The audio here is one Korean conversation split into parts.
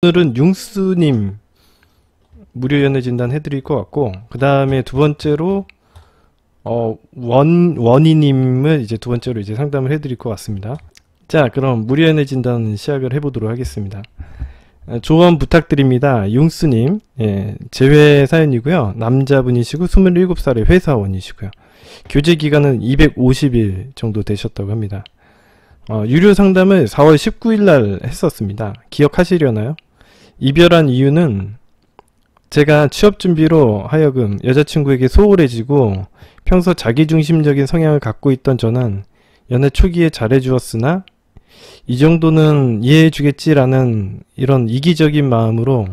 오늘은 융스님 무료 연애 진단 해드릴 것 같고, 그 다음에 두 번째로 원희님을 이제 두 번째로 이제 상담을 해드릴 것 같습니다. 자, 그럼 무료 연애 진단 시작을 해보도록 하겠습니다. 조언 부탁드립니다. 융스님, 재회 사연이고요. 남자분이시고 27살의 회사원이시고요. 교제 기간은 250일 정도 되셨다고 합니다. 유료 상담을 4월 19일 날 했었습니다. 기억하시려나요? 이별한 이유는 제가 취업 준비로 하여금 여자친구에게 소홀해지고 평소 자기중심적인 성향을 갖고 있던 저는 연애 초기에 잘해주었으나 이 정도는 이해해주겠지라는 이런 이기적인 마음으로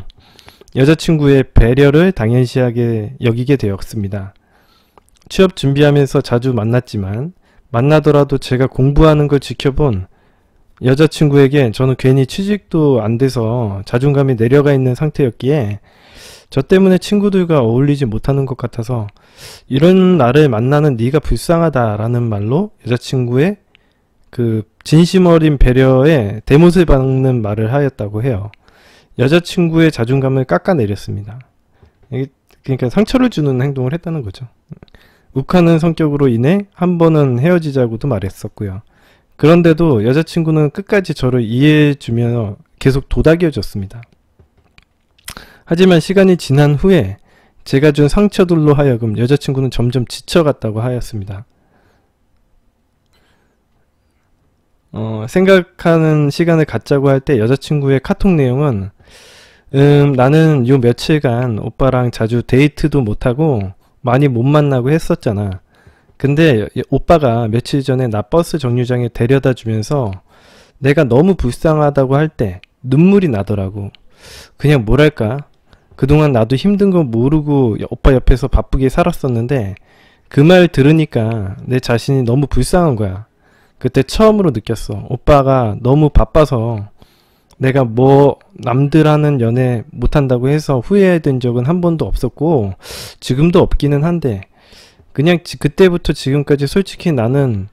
여자친구의 배려를 당연시하게 여기게 되었습니다. 취업 준비하면서 자주 만났지만 만나더라도 제가 공부하는 걸 지켜본 여자친구에게 저는 괜히 취직도 안 돼서 자존감이 내려가 있는 상태였기에 저 때문에 친구들과 어울리지 못하는 것 같아서 이런 나를 만나는 네가 불쌍하다라는 말로 여자친구의 그 진심 어린 배려에 대못을 박는 말을 하였다고 해요. 여자친구의 자존감을 깎아내렸습니다. 그러니까 상처를 주는 행동을 했다는 거죠. 욱하는 성격으로 인해 한 번은 헤어지자고도 말했었고요. 그런데도 여자친구는 끝까지 저를 이해해주며 계속 도닥여줬습니다. 하지만 시간이 지난 후에 제가 준 상처들로 하여금 여자친구는 점점 지쳐갔다고 하였습니다. 생각하는 시간을 갖자고 할 때 여자친구의 카톡 내용은 나는 요 며칠간 오빠랑 자주 데이트도 못하고 많이 못 만나고 했었잖아. 근데 오빠가 며칠 전에 나 버스 정류장에 데려다 주면서 내가 너무 불쌍하다고 할 때 눈물이 나더라고. 그냥 뭐랄까, 그동안 나도 힘든 거 모르고 오빠 옆에서 바쁘게 살았었는데 그 말 들으니까 내 자신이 너무 불쌍한 거야. 그때 처음으로 느꼈어. 오빠가 너무 바빠서 내가 뭐 남들 하는 연애 못한다고 해서 후회된 적은 한 번도 없었고 지금도 없기는 한데 그냥 그때부터 지금까지 솔직히 나는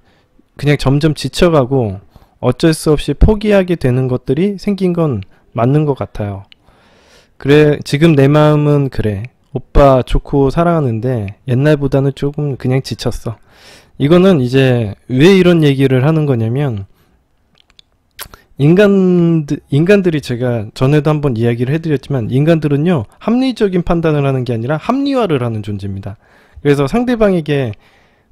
그냥 점점 지쳐가고 어쩔 수 없이 포기하게 되는 것들이 생긴 건 맞는 것 같아요. 그래, 지금 내 마음은 그래. 오빠 좋고 사랑하는데 옛날보다는 조금 그냥 지쳤어. 이거는 이제 왜 이런 얘기를 하는 거냐면 인간들이 제가 전에도 한번 이야기를 해드렸지만 인간들은요 합리적인 판단을 하는 게 아니라 합리화를 하는 존재입니다. 그래서 상대방에게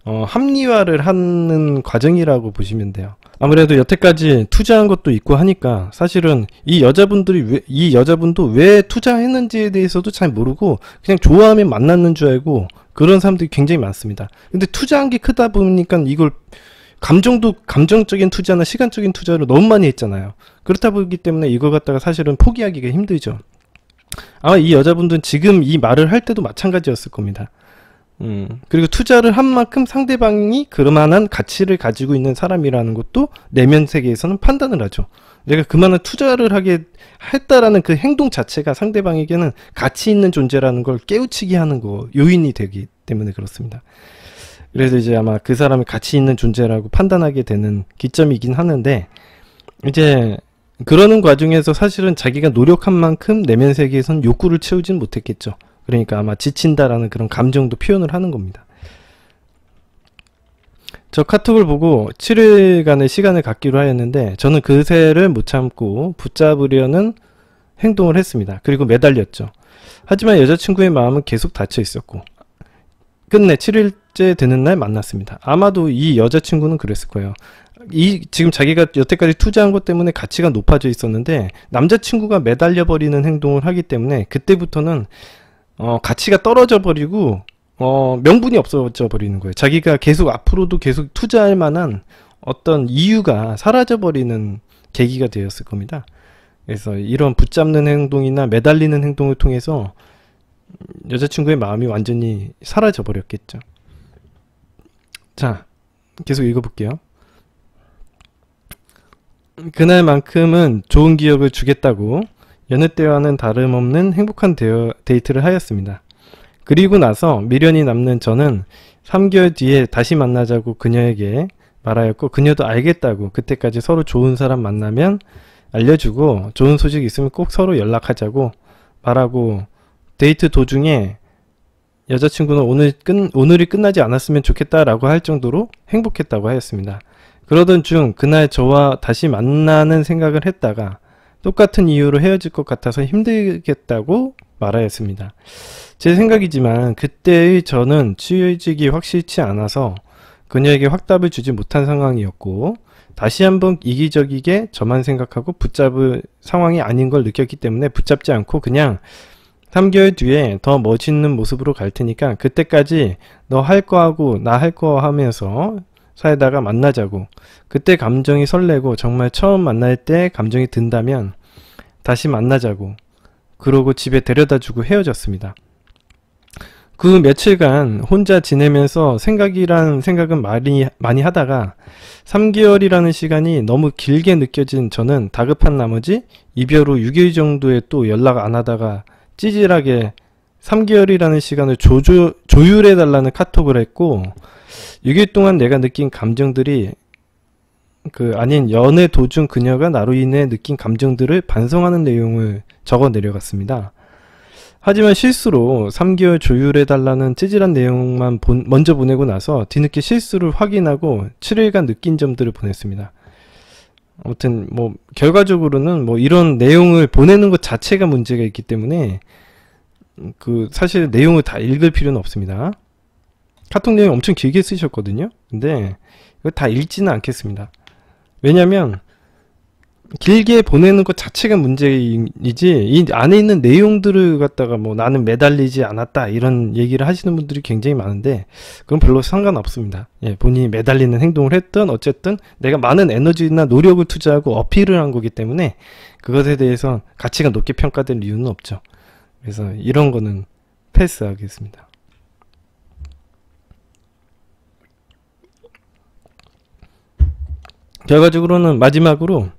합리화를 하는 과정이라고 보시면 돼요. 아무래도 여태까지 투자한 것도 있고 하니까 사실은 이 여자분도 왜 투자했는지에 대해서도 잘 모르고 그냥 좋아하면 만났는 줄 알고 그런 사람들이 굉장히 많습니다. 근데 투자한 게 크다 보니까 이걸 감정적인 투자나 시간적인 투자를 너무 많이 했잖아요. 그렇다 보기 때문에 이걸 갖다가 사실은 포기하기가 힘들죠. 아마 이 여자분들은 지금 이 말을 할 때도 마찬가지였을 겁니다. 그리고 투자를 한 만큼 상대방이 그만한 가치를 가지고 있는 사람이라는 것도 내면 세계에서는 판단을 하죠. 내가 그만한 투자를 하게 했다라는 그 행동 자체가 상대방에게는 가치 있는 존재라는 걸 깨우치게 하는 요인이 되기 때문에 그렇습니다. 그래서 이제 아마 그 사람이 가치 있는 존재라고 판단하게 되는 기점이긴 하는데 이제 그러는 과정에서 사실은 자기가 노력한 만큼 내면 세계에선 욕구를 채우진 못했겠죠. 그러니까 아마 지친다라는 그런 감정도 표현을 하는 겁니다. 저 카톡을 보고 7일간의 시간을 갖기로 하였는데 저는 그새를 못 참고 붙잡으려는 행동을 했습니다. 그리고 매달렸죠. 하지만 여자친구의 마음은 계속 닫혀 있었고 끝내 7일째 되는 날 만났습니다. 아마도 이 여자친구는 그랬을 거예요. 지금 자기가 여태까지 투자한 것 때문에 가치가 높아져 있었는데 남자친구가 매달려 버리는 행동을 하기 때문에 그때부터는 가치가 떨어져 버리고 명분이 없어져 버리는 거예요. 자기가 계속 앞으로도 계속 투자할 만한 어떤 이유가 사라져 버리는 계기가 되었을 겁니다. 그래서 이런 붙잡는 행동이나 매달리는 행동을 통해서 여자친구의 마음이 완전히 사라져 버렸겠죠. 자, 계속 읽어볼게요. 그날만큼은 좋은 기억을 주겠다고 여느 때와는 다름없는 행복한 데이트를 하였습니다. 그리고 나서 미련이 남는 저는 3개월 뒤에 다시 만나자고 그녀에게 말하였고 그녀도 알겠다고 그때까지 서로 좋은 사람 만나면 알려주고 좋은 소식 있으면 꼭 서로 연락하자고 말하고, 데이트 도중에 여자친구는 오늘이 끝나지 않았으면 좋겠다라고 할 정도로 행복했다고 하였습니다. 그러던 중 그날 저와 다시 만나는 생각을 했다가 똑같은 이유로 헤어질 것 같아서 힘들겠다고 말하였습니다. 제 생각이지만 그때의 저는 취직이 확실치 않아서 그녀에게 확답을 주지 못한 상황이었고, 다시 한번 이기적이게 저만 생각하고 붙잡을 상황이 아닌 걸 느꼈기 때문에 붙잡지 않고 그냥 3개월 뒤에 더 멋있는 모습으로 갈 테니까 그때까지 너 할 거 하고 나 할 거 하면서 살다가 만나자고, 그때 감정이 설레고 정말 처음 만날 때 감정이 든다면 다시 만나자고, 그러고 집에 데려다주고 헤어졌습니다. 그 며칠간 혼자 지내면서 생각이란 생각은 많이 하다가 3개월이라는 시간이 너무 길게 느껴진 저는 다급한 나머지 이별 후 6일 정도에 또 연락 안 하다가 찌질하게 3개월이라는 시간을 조율해달라는 카톡을 했고, 6일 동안 내가 느낀 감정들이 아닌 연애 도중 그녀가 나로 인해 느낀 감정들을 반성하는 내용을 적어 내려갔습니다. 하지만 실수로 3개월 조율해달라는 찌질한 내용만 먼저 보내고 나서 뒤늦게 실수를 확인하고 7일간 느낀 점들을 보냈습니다. 아무튼 뭐 결과적으로는 뭐 이런 내용을 보내는 것 자체가 문제가 있기 때문에 사실 내용을 다 읽을 필요는 없습니다. 카톡 내용 엄청 길게 쓰셨거든요. 근데 이거 다 읽지는 않겠습니다. 왜냐면 길게 보내는 것 자체가 문제이지 이 안에 있는 내용들을 갖다가 뭐 나는 매달리지 않았다 이런 얘기를 하시는 분들이 굉장히 많은데 그건 별로 상관없습니다. 예, 본인이 매달리는 행동을 했든 어쨌든 내가 많은 에너지나 노력을 투자하고 어필을 한 거기 때문에 그것에 대해서 가치가 높게 평가될 이유는 없죠. 그래서 이런 거는 패스하겠습니다. 결과적으로는 마지막으로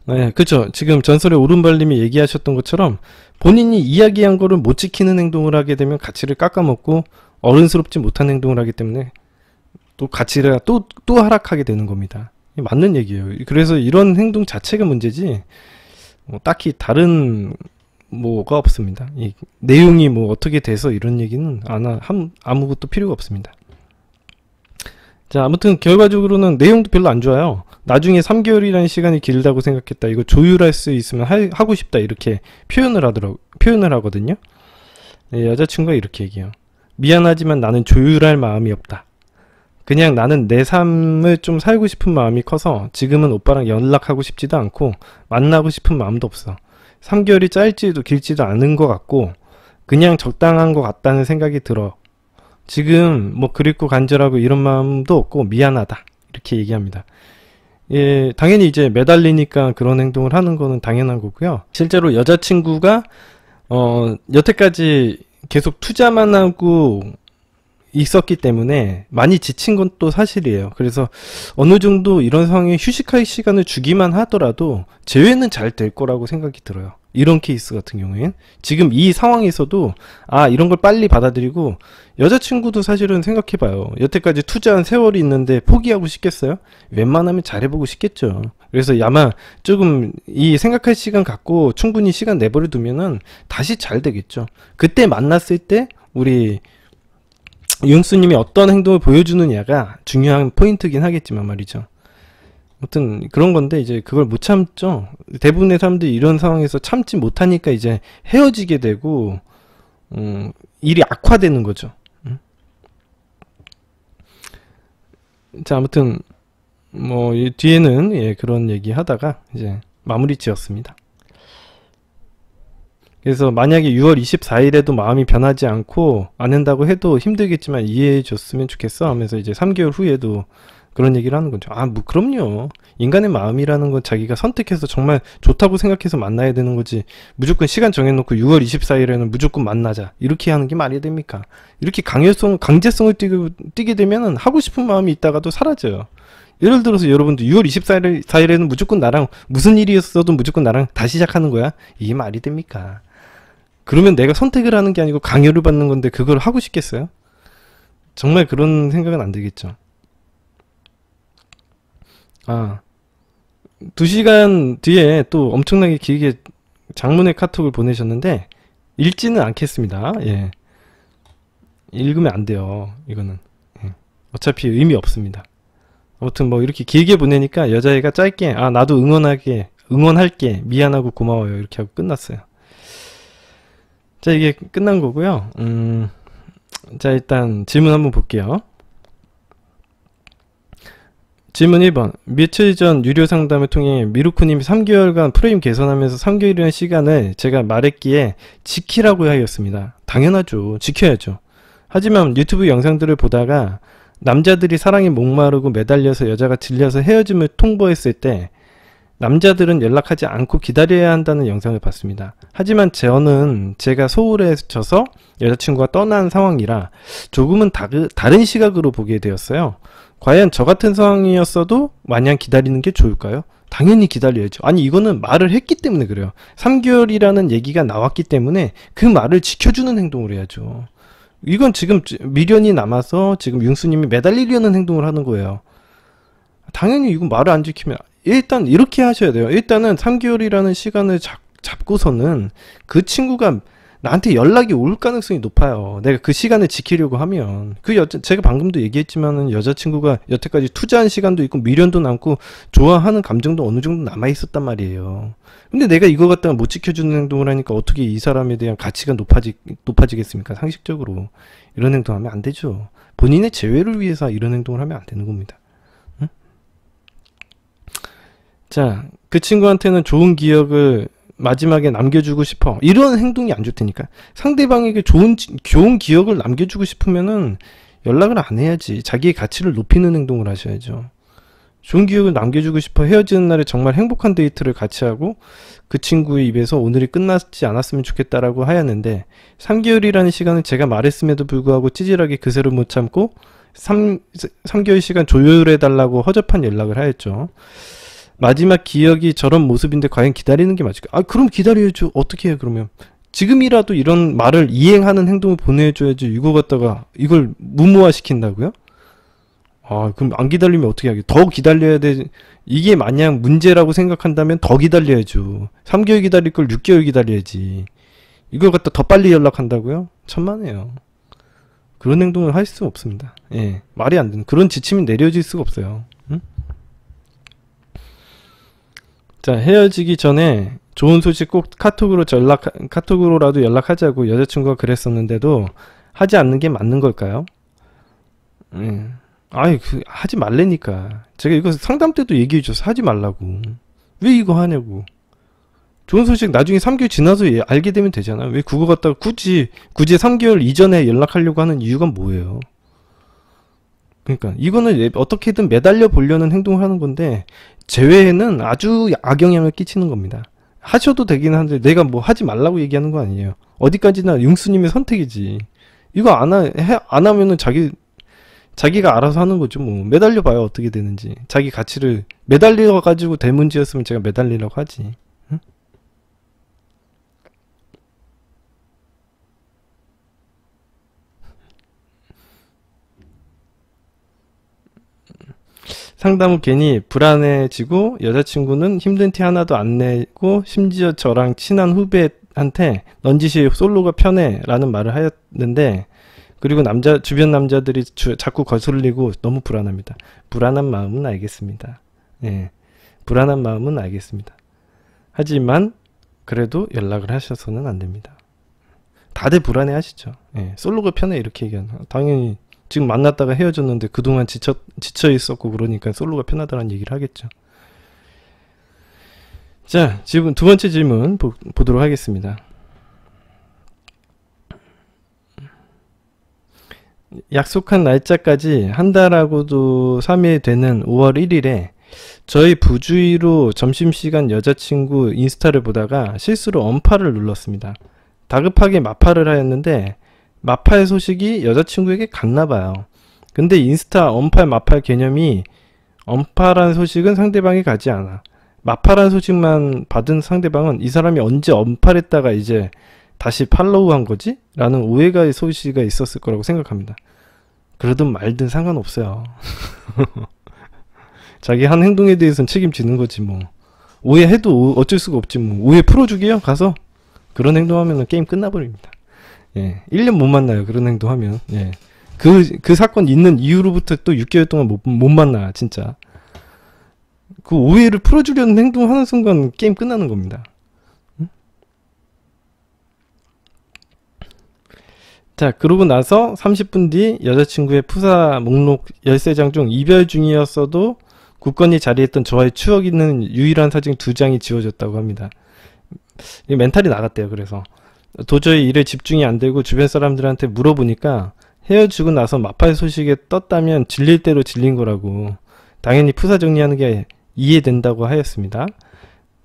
네, 그렇죠. 지금 전설의 오른발님이 얘기하셨던 것처럼 본인이 이야기한 거를 못 지키는 행동을 하게 되면 가치를 깎아먹고 어른스럽지 못한 행동을 하기 때문에 또 가치가 또 하락하게 되는 겁니다. 맞는 얘기예요. 그래서 이런 행동 자체가 문제지 딱히 다른 뭐가 없습니다. 이 내용이 뭐 어떻게 돼서 이런 얘기는 아무것도 필요가 없습니다. 자, 아무튼 결과적으로는 내용도 별로 안 좋아요. 나중에 3개월이라는 시간이 길다고 생각했다. 이거 조율할 수 있으면 하고 싶다. 이렇게 표현을 하거든요. 네, 여자친구가 이렇게 얘기해요. 미안하지만 나는 조율할 마음이 없다. 그냥 나는 내 삶을 좀 살고 싶은 마음이 커서 지금은 오빠랑 연락하고 싶지도 않고 만나고 싶은 마음도 없어. 3개월이 짧지도 길지도 않은 것 같고 그냥 적당한 것 같다는 생각이 들어. 지금 뭐 그립고 간절하고 이런 마음도 없고 미안하다. 이렇게 얘기합니다. 예, 당연히 이제 매달리니까 그런 행동을 하는 거는 당연한 거고요. 실제로 여자친구가 여태까지 계속 투자만 하고 있었기 때문에 많이 지친 건 또 사실이에요. 그래서 어느 정도 이런 상황에 휴식할 시간을 주기만 하더라도 재회는 잘 될 거라고 생각이 들어요. 이런 케이스 같은 경우엔 지금 이 상황에서도 이런 걸 빨리 받아들이고, 여자친구도 사실은 생각해봐요. 여태까지 투자한 세월이 있는데 포기하고 싶겠어요? 웬만하면 잘해보고 싶겠죠. 그래서 아마 조금 이 생각할 시간 갖고 충분히 시간 내버려 두면은 다시 잘 되겠죠. 그때 만났을 때 우리 융수님이 어떤 행동을 보여주느냐가 중요한 포인트긴 하겠지만 말이죠. 아무튼 그런 건데 이제 그걸 못 참죠. 대부분의 사람들이 이런 상황에서 참지 못하니까 이제 헤어지게 되고 일이 악화되는 거죠. 자, 아무튼 뭐 뒤에는 그런 얘기 하다가 이제 마무리 지었습니다. 그래서 만약에 6월 24일에도 마음이 변하지 않고 안 한다고 해도 힘들겠지만 이해해 줬으면 좋겠어 하면서 이제 3개월 후에도 그런 얘기를 하는 거죠. 뭐 그럼요. 인간의 마음이라는 건 자기가 선택해서 정말 좋다고 생각해서 만나야 되는 거지, 무조건 시간 정해놓고 6월 24일에는 무조건 만나자 이렇게 하는 게 말이 됩니까? 이렇게 강제성을 띠게 되면은 하고 싶은 마음이 있다가도 사라져요. 예를 들어서 여러분들 6월 24일에는 무조건 나랑 무슨 일이 있어도 무조건 나랑 다시 시작하는 거야? 이게 말이 됩니까? 그러면 내가 선택을 하는 게 아니고 강요를 받는 건데 그걸 하고 싶겠어요? 정말 그런 생각은 안 들겠죠. 2시간 뒤에 또 엄청나게 길게 장문의 카톡을 보내셨는데 읽지는 않겠습니다. 예. 읽으면 안 돼요. 이거는. 예. 어차피 의미 없습니다. 아무튼 뭐 이렇게 길게 보내니까 여자애가 짧게 아 나도 응원할게 미안하고 고마워요 이렇게 하고 끝났어요. 자 이게 끝난 거고요. 자 일단 질문 한번 볼게요. 질문 1번. 며칠 전 유료 상담을 통해 미루코님이 3개월간 프레임 개선하면서 3개월이라는 시간을 제가 말했기에 지키라고 하였습니다. 당연하죠. 지켜야죠. 하지만 유튜브 영상들을 보다가 남자들이 사랑에 목마르고 매달려서 여자가 질려서 헤어짐을 통보했을 때 남자들은 연락하지 않고 기다려야 한다는 영상을 봤습니다. 하지만 저는 제가 소홀해져서 여자친구가 떠난 상황이라 조금은 다른 시각으로 보게 되었어요. 과연 저 같은 상황이었어도 마냥 기다리는 게 좋을까요? 당연히 기다려야죠. 아니 이거는 말을 했기 때문에 그래요. 3개월이라는 얘기가 나왔기 때문에 그 말을 지켜주는 행동을 해야죠. 이건 지금 미련이 남아서 지금 융수님이 매달리려는 행동을 하는 거예요. 당연히 이건 말을 안 지키면 일단 이렇게 하셔야 돼요. 일단은 3개월이라는 시간을 잡고서는 그 친구가 나한테 연락이 올 가능성이 높아요. 내가 그 시간을 지키려고 하면 제가 방금도 얘기했지만은 여자친구가 여태까지 투자한 시간도 있고 미련도 남고 좋아하는 감정도 어느 정도 남아 있었단 말이에요. 근데 내가 이거 갖다가 못 지켜주는 행동을 하니까 어떻게 이 사람에 대한 가치가 높아지겠습니까? 상식적으로 이런 행동하면 안 되죠. 본인의 재회를 위해서 이런 행동을 하면 안 되는 겁니다. 응? 자, 그 친구한테는 좋은 기억을 마지막에 남겨주고 싶어. 이런 행동이 안 좋다니까. 상대방에게 좋은 기억을 남겨주고 싶으면은 연락을 안 해야지. 자기의 가치를 높이는 행동을 하셔야죠. 좋은 기억을 남겨주고 싶어 헤어지는 날에 정말 행복한 데이트를 같이 하고 그 친구의 입에서 오늘이 끝났지 않았으면 좋겠다라고 하였는데 3개월이라는 시간을 제가 말했음에도 불구하고 찌질하게 그새를 못 참고 3개월 시간 조율해달라고 허접한 연락을 하였죠. 마지막 기억이 저런 모습인데 과연 기다리는 게 맞을까? 아 그럼 기다려야죠. 어떻게 해요 그러면? 지금이라도 이런 말을 이행하는 행동을 보내줘야지. 이거 갖다가 이걸 무모화 시킨다고요? 아 그럼 안 기다리면 어떻게 하게? 더 기다려야 돼. 이게 만약 문제라고 생각한다면 더 기다려야죠. 3개월 기다릴 걸 6개월 기다려야지. 이걸 갖다 더 빨리 연락한다고요? 천만에요. 그런 행동을 할 수 없습니다. 예, 말이 안 되는 그런 지침이 내려질 수가 없어요. 응? 자 헤어지기 전에 좋은 소식 꼭 카톡으로라도 연락하자고 여자친구가 그랬었는데도 하지 않는 게 맞는 걸까요? 아이 하지 말래니까. 제가 이거 상담 때도 얘기해 줘서 하지 말라고. 왜 이거 하냐고. 좋은 소식 나중에 3개월 지나서 알게 되면 되잖아. 왜 그거 갖다가 굳이 3개월 이전에 연락하려고 하는 이유가 뭐예요? 그러니까 이거는 어떻게든 매달려 보려는 행동을 하는 건데 재회에는 아주 악영향을 끼치는 겁니다. 하셔도 되긴 한데 내가 뭐 하지 말라고 얘기하는 거 아니에요. 어디까지나 융수님의 선택이지. 이거 안 하면은 자기가 알아서 하는 거죠. 뭐 매달려 봐요 어떻게 되는지. 자기 가치를 매달려 가지고 될 문제였으면 제가 매달리라고 하지. 응? 상담 후 괜히 불안해지고 여자친구는 힘든 티 하나도 안 내고 심지어 저랑 친한 후배한테 넌 짓이 솔로가 편해 라는 말을 하였는데 그리고 주변 남자들이 자꾸 거슬리고 너무 불안합니다. 불안한 마음은 알겠습니다. 예, 불안한 마음은 알겠습니다. 하지만 그래도 연락을 하셔서는 안 됩니다. 다들 불안해 하시죠. 예, 솔로가 편해 이렇게 얘기하는. 당연히 지금 만났다가 헤어졌는데 그동안 지쳐 있었고 그러니까 솔로가 편하다는 얘기를 하겠죠. 자, 지금 두 번째 질문 보도록 하겠습니다. 약속한 날짜까지 한 달하고도 3일 되는 5월 1일에 저희 부주의로 점심시간 여자친구 인스타를 보다가 실수로 언팔을 눌렀습니다. 다급하게 마팔을 하였는데 마팔 소식이 여자친구에게 갔나봐요. 근데 인스타 언팔 마팔 개념이 언팔한 소식은 상대방이 가지 않아. 마팔한 소식만 받은 상대방은 이 사람이 언제 언팔했다가 이제 다시 팔로우 한 거지? 라는 오해가 소시가 있었을 거라고 생각합니다. 그러든 말든 상관없어요. 자기 한 행동에 대해서는 책임지는 거지 뭐. 오해해도 어쩔 수가 없지 뭐. 오해 풀어주게요 가서. 그런 행동하면 게임 끝나버립니다. 예, 1년 못 만나요 그런 행동하면. 예, 그 사건 있는 이후로부터 또 6개월 동안 못 만나 진짜. 그 오해를 풀어주려는 행동하는 순간 게임 끝나는 겁니다. 응? 자, 그러고 나서 30분 뒤 여자친구의 푸사 목록 13장 중 이별 중이었어도 굳건히 자리했던 저와의 추억 있는 유일한 사진 2장이 지워졌다고 합니다. 멘탈이 나갔대요. 그래서 도저히 일에 집중이 안 되고 주변 사람들한테 물어보니까 헤어지고 나서 마팔 소식에 떴다면 질릴 대로 질린 거라고. 당연히 푸사 정리하는 게 이해된다고 하였습니다.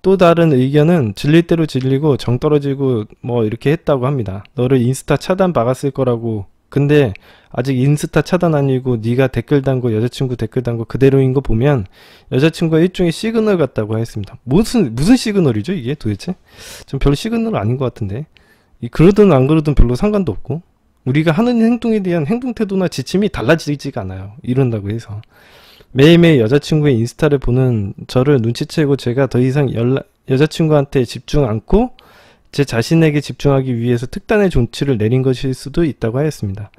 또 다른 의견은 질릴 대로 질리고 정 떨어지고 뭐 이렇게 했다고 합니다. 너를 인스타 차단 박았을 거라고. 근데 아직 인스타 차단 아니고 네가 댓글 단거 여자친구 댓글 단거 그대로인 거 보면 여자친구가 일종의 시그널 같다고 했습니다. 무슨 시그널이죠 이게 도대체? 좀 별로 시그널 아닌 것 같은데. 그러든 안 그러든 별로 상관도 없고 우리가 하는 행동에 대한 행동 태도나 지침이 달라지지가 않아요. 이런다고 해서. 매일매일 여자친구의 인스타를 보는 저를 눈치채고 제가 더 이상 여자친구한테 집중 않고 제 자신에게 집중하기 위해서 특단의 조치를 내린 것일 수도 있다고 하였습니다.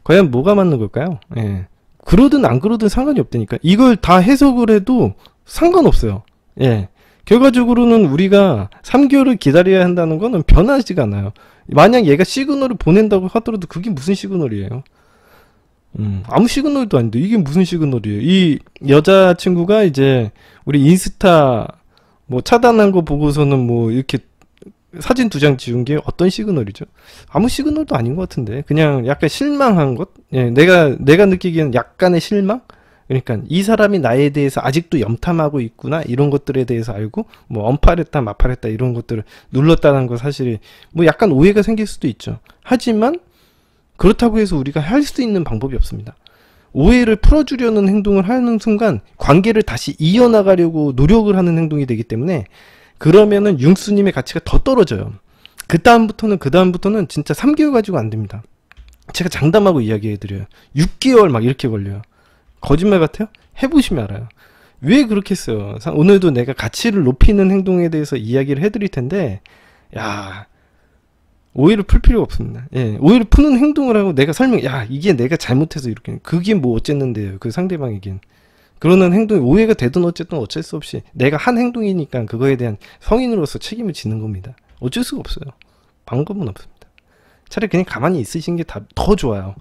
과연 뭐가 맞는 걸까요? 예. 그러든 안 그러든 상관이 없다니까. 이걸 다 해석을 해도 상관없어요. 예. 결과적으로는 우리가 3개월을 기다려야 한다는 거는 변하지가 않아요. 만약 얘가 시그널을 보낸다고 하더라도 그게 무슨 시그널이에요? 아무 시그널도 아닌데 이게 무슨 시그널이에요? 이 여자친구가 이제 우리 인스타 뭐 차단한 거 보고서는 뭐 이렇게 사진 2장 지운 게 어떤 시그널이죠? 아무 시그널도 아닌 것 같은데 그냥 약간 실망한 것? 예, 내가 느끼기에는 약간의 실망? 그러니까 이 사람이 나에 대해서 아직도 염탐하고 있구나 이런 것들에 대해서 알고 뭐 언팔했다 마팔했다 이런 것들을 눌렀다는 거 사실 뭐 약간 오해가 생길 수도 있죠. 하지만 그렇다고 해서 우리가 할 수 있는 방법이 없습니다. 오해를 풀어주려는 행동을 하는 순간 관계를 다시 이어나가려고 노력을 하는 행동이 되기 때문에 그러면은 융수님의 가치가 더 떨어져요. 그 다음부터는 진짜 3개월 가지고 안 됩니다. 제가 장담하고 이야기해드려요. 6개월 막 이렇게 걸려요. 거짓말 같아요? 해보시면 알아요. 왜 그렇게 했어요? 오늘도 내가 가치를 높이는 행동에 대해서 이야기를 해드릴 텐데 야 오해를 풀 필요가 없습니다. 예, 오해를 푸는 행동을 하고 내가 이게 내가 잘못해서 이렇게 그게 뭐 어쨌는데요. 그 상대방에겐 그러는 행동이 오해가 되든 어쨌든 어쩔 수 없이 내가 한 행동이니까 그거에 대한 성인으로서 책임을 지는 겁니다. 어쩔 수가 없어요. 방법은 없습니다. 차라리 그냥 가만히 있으시는 게 더 좋아요.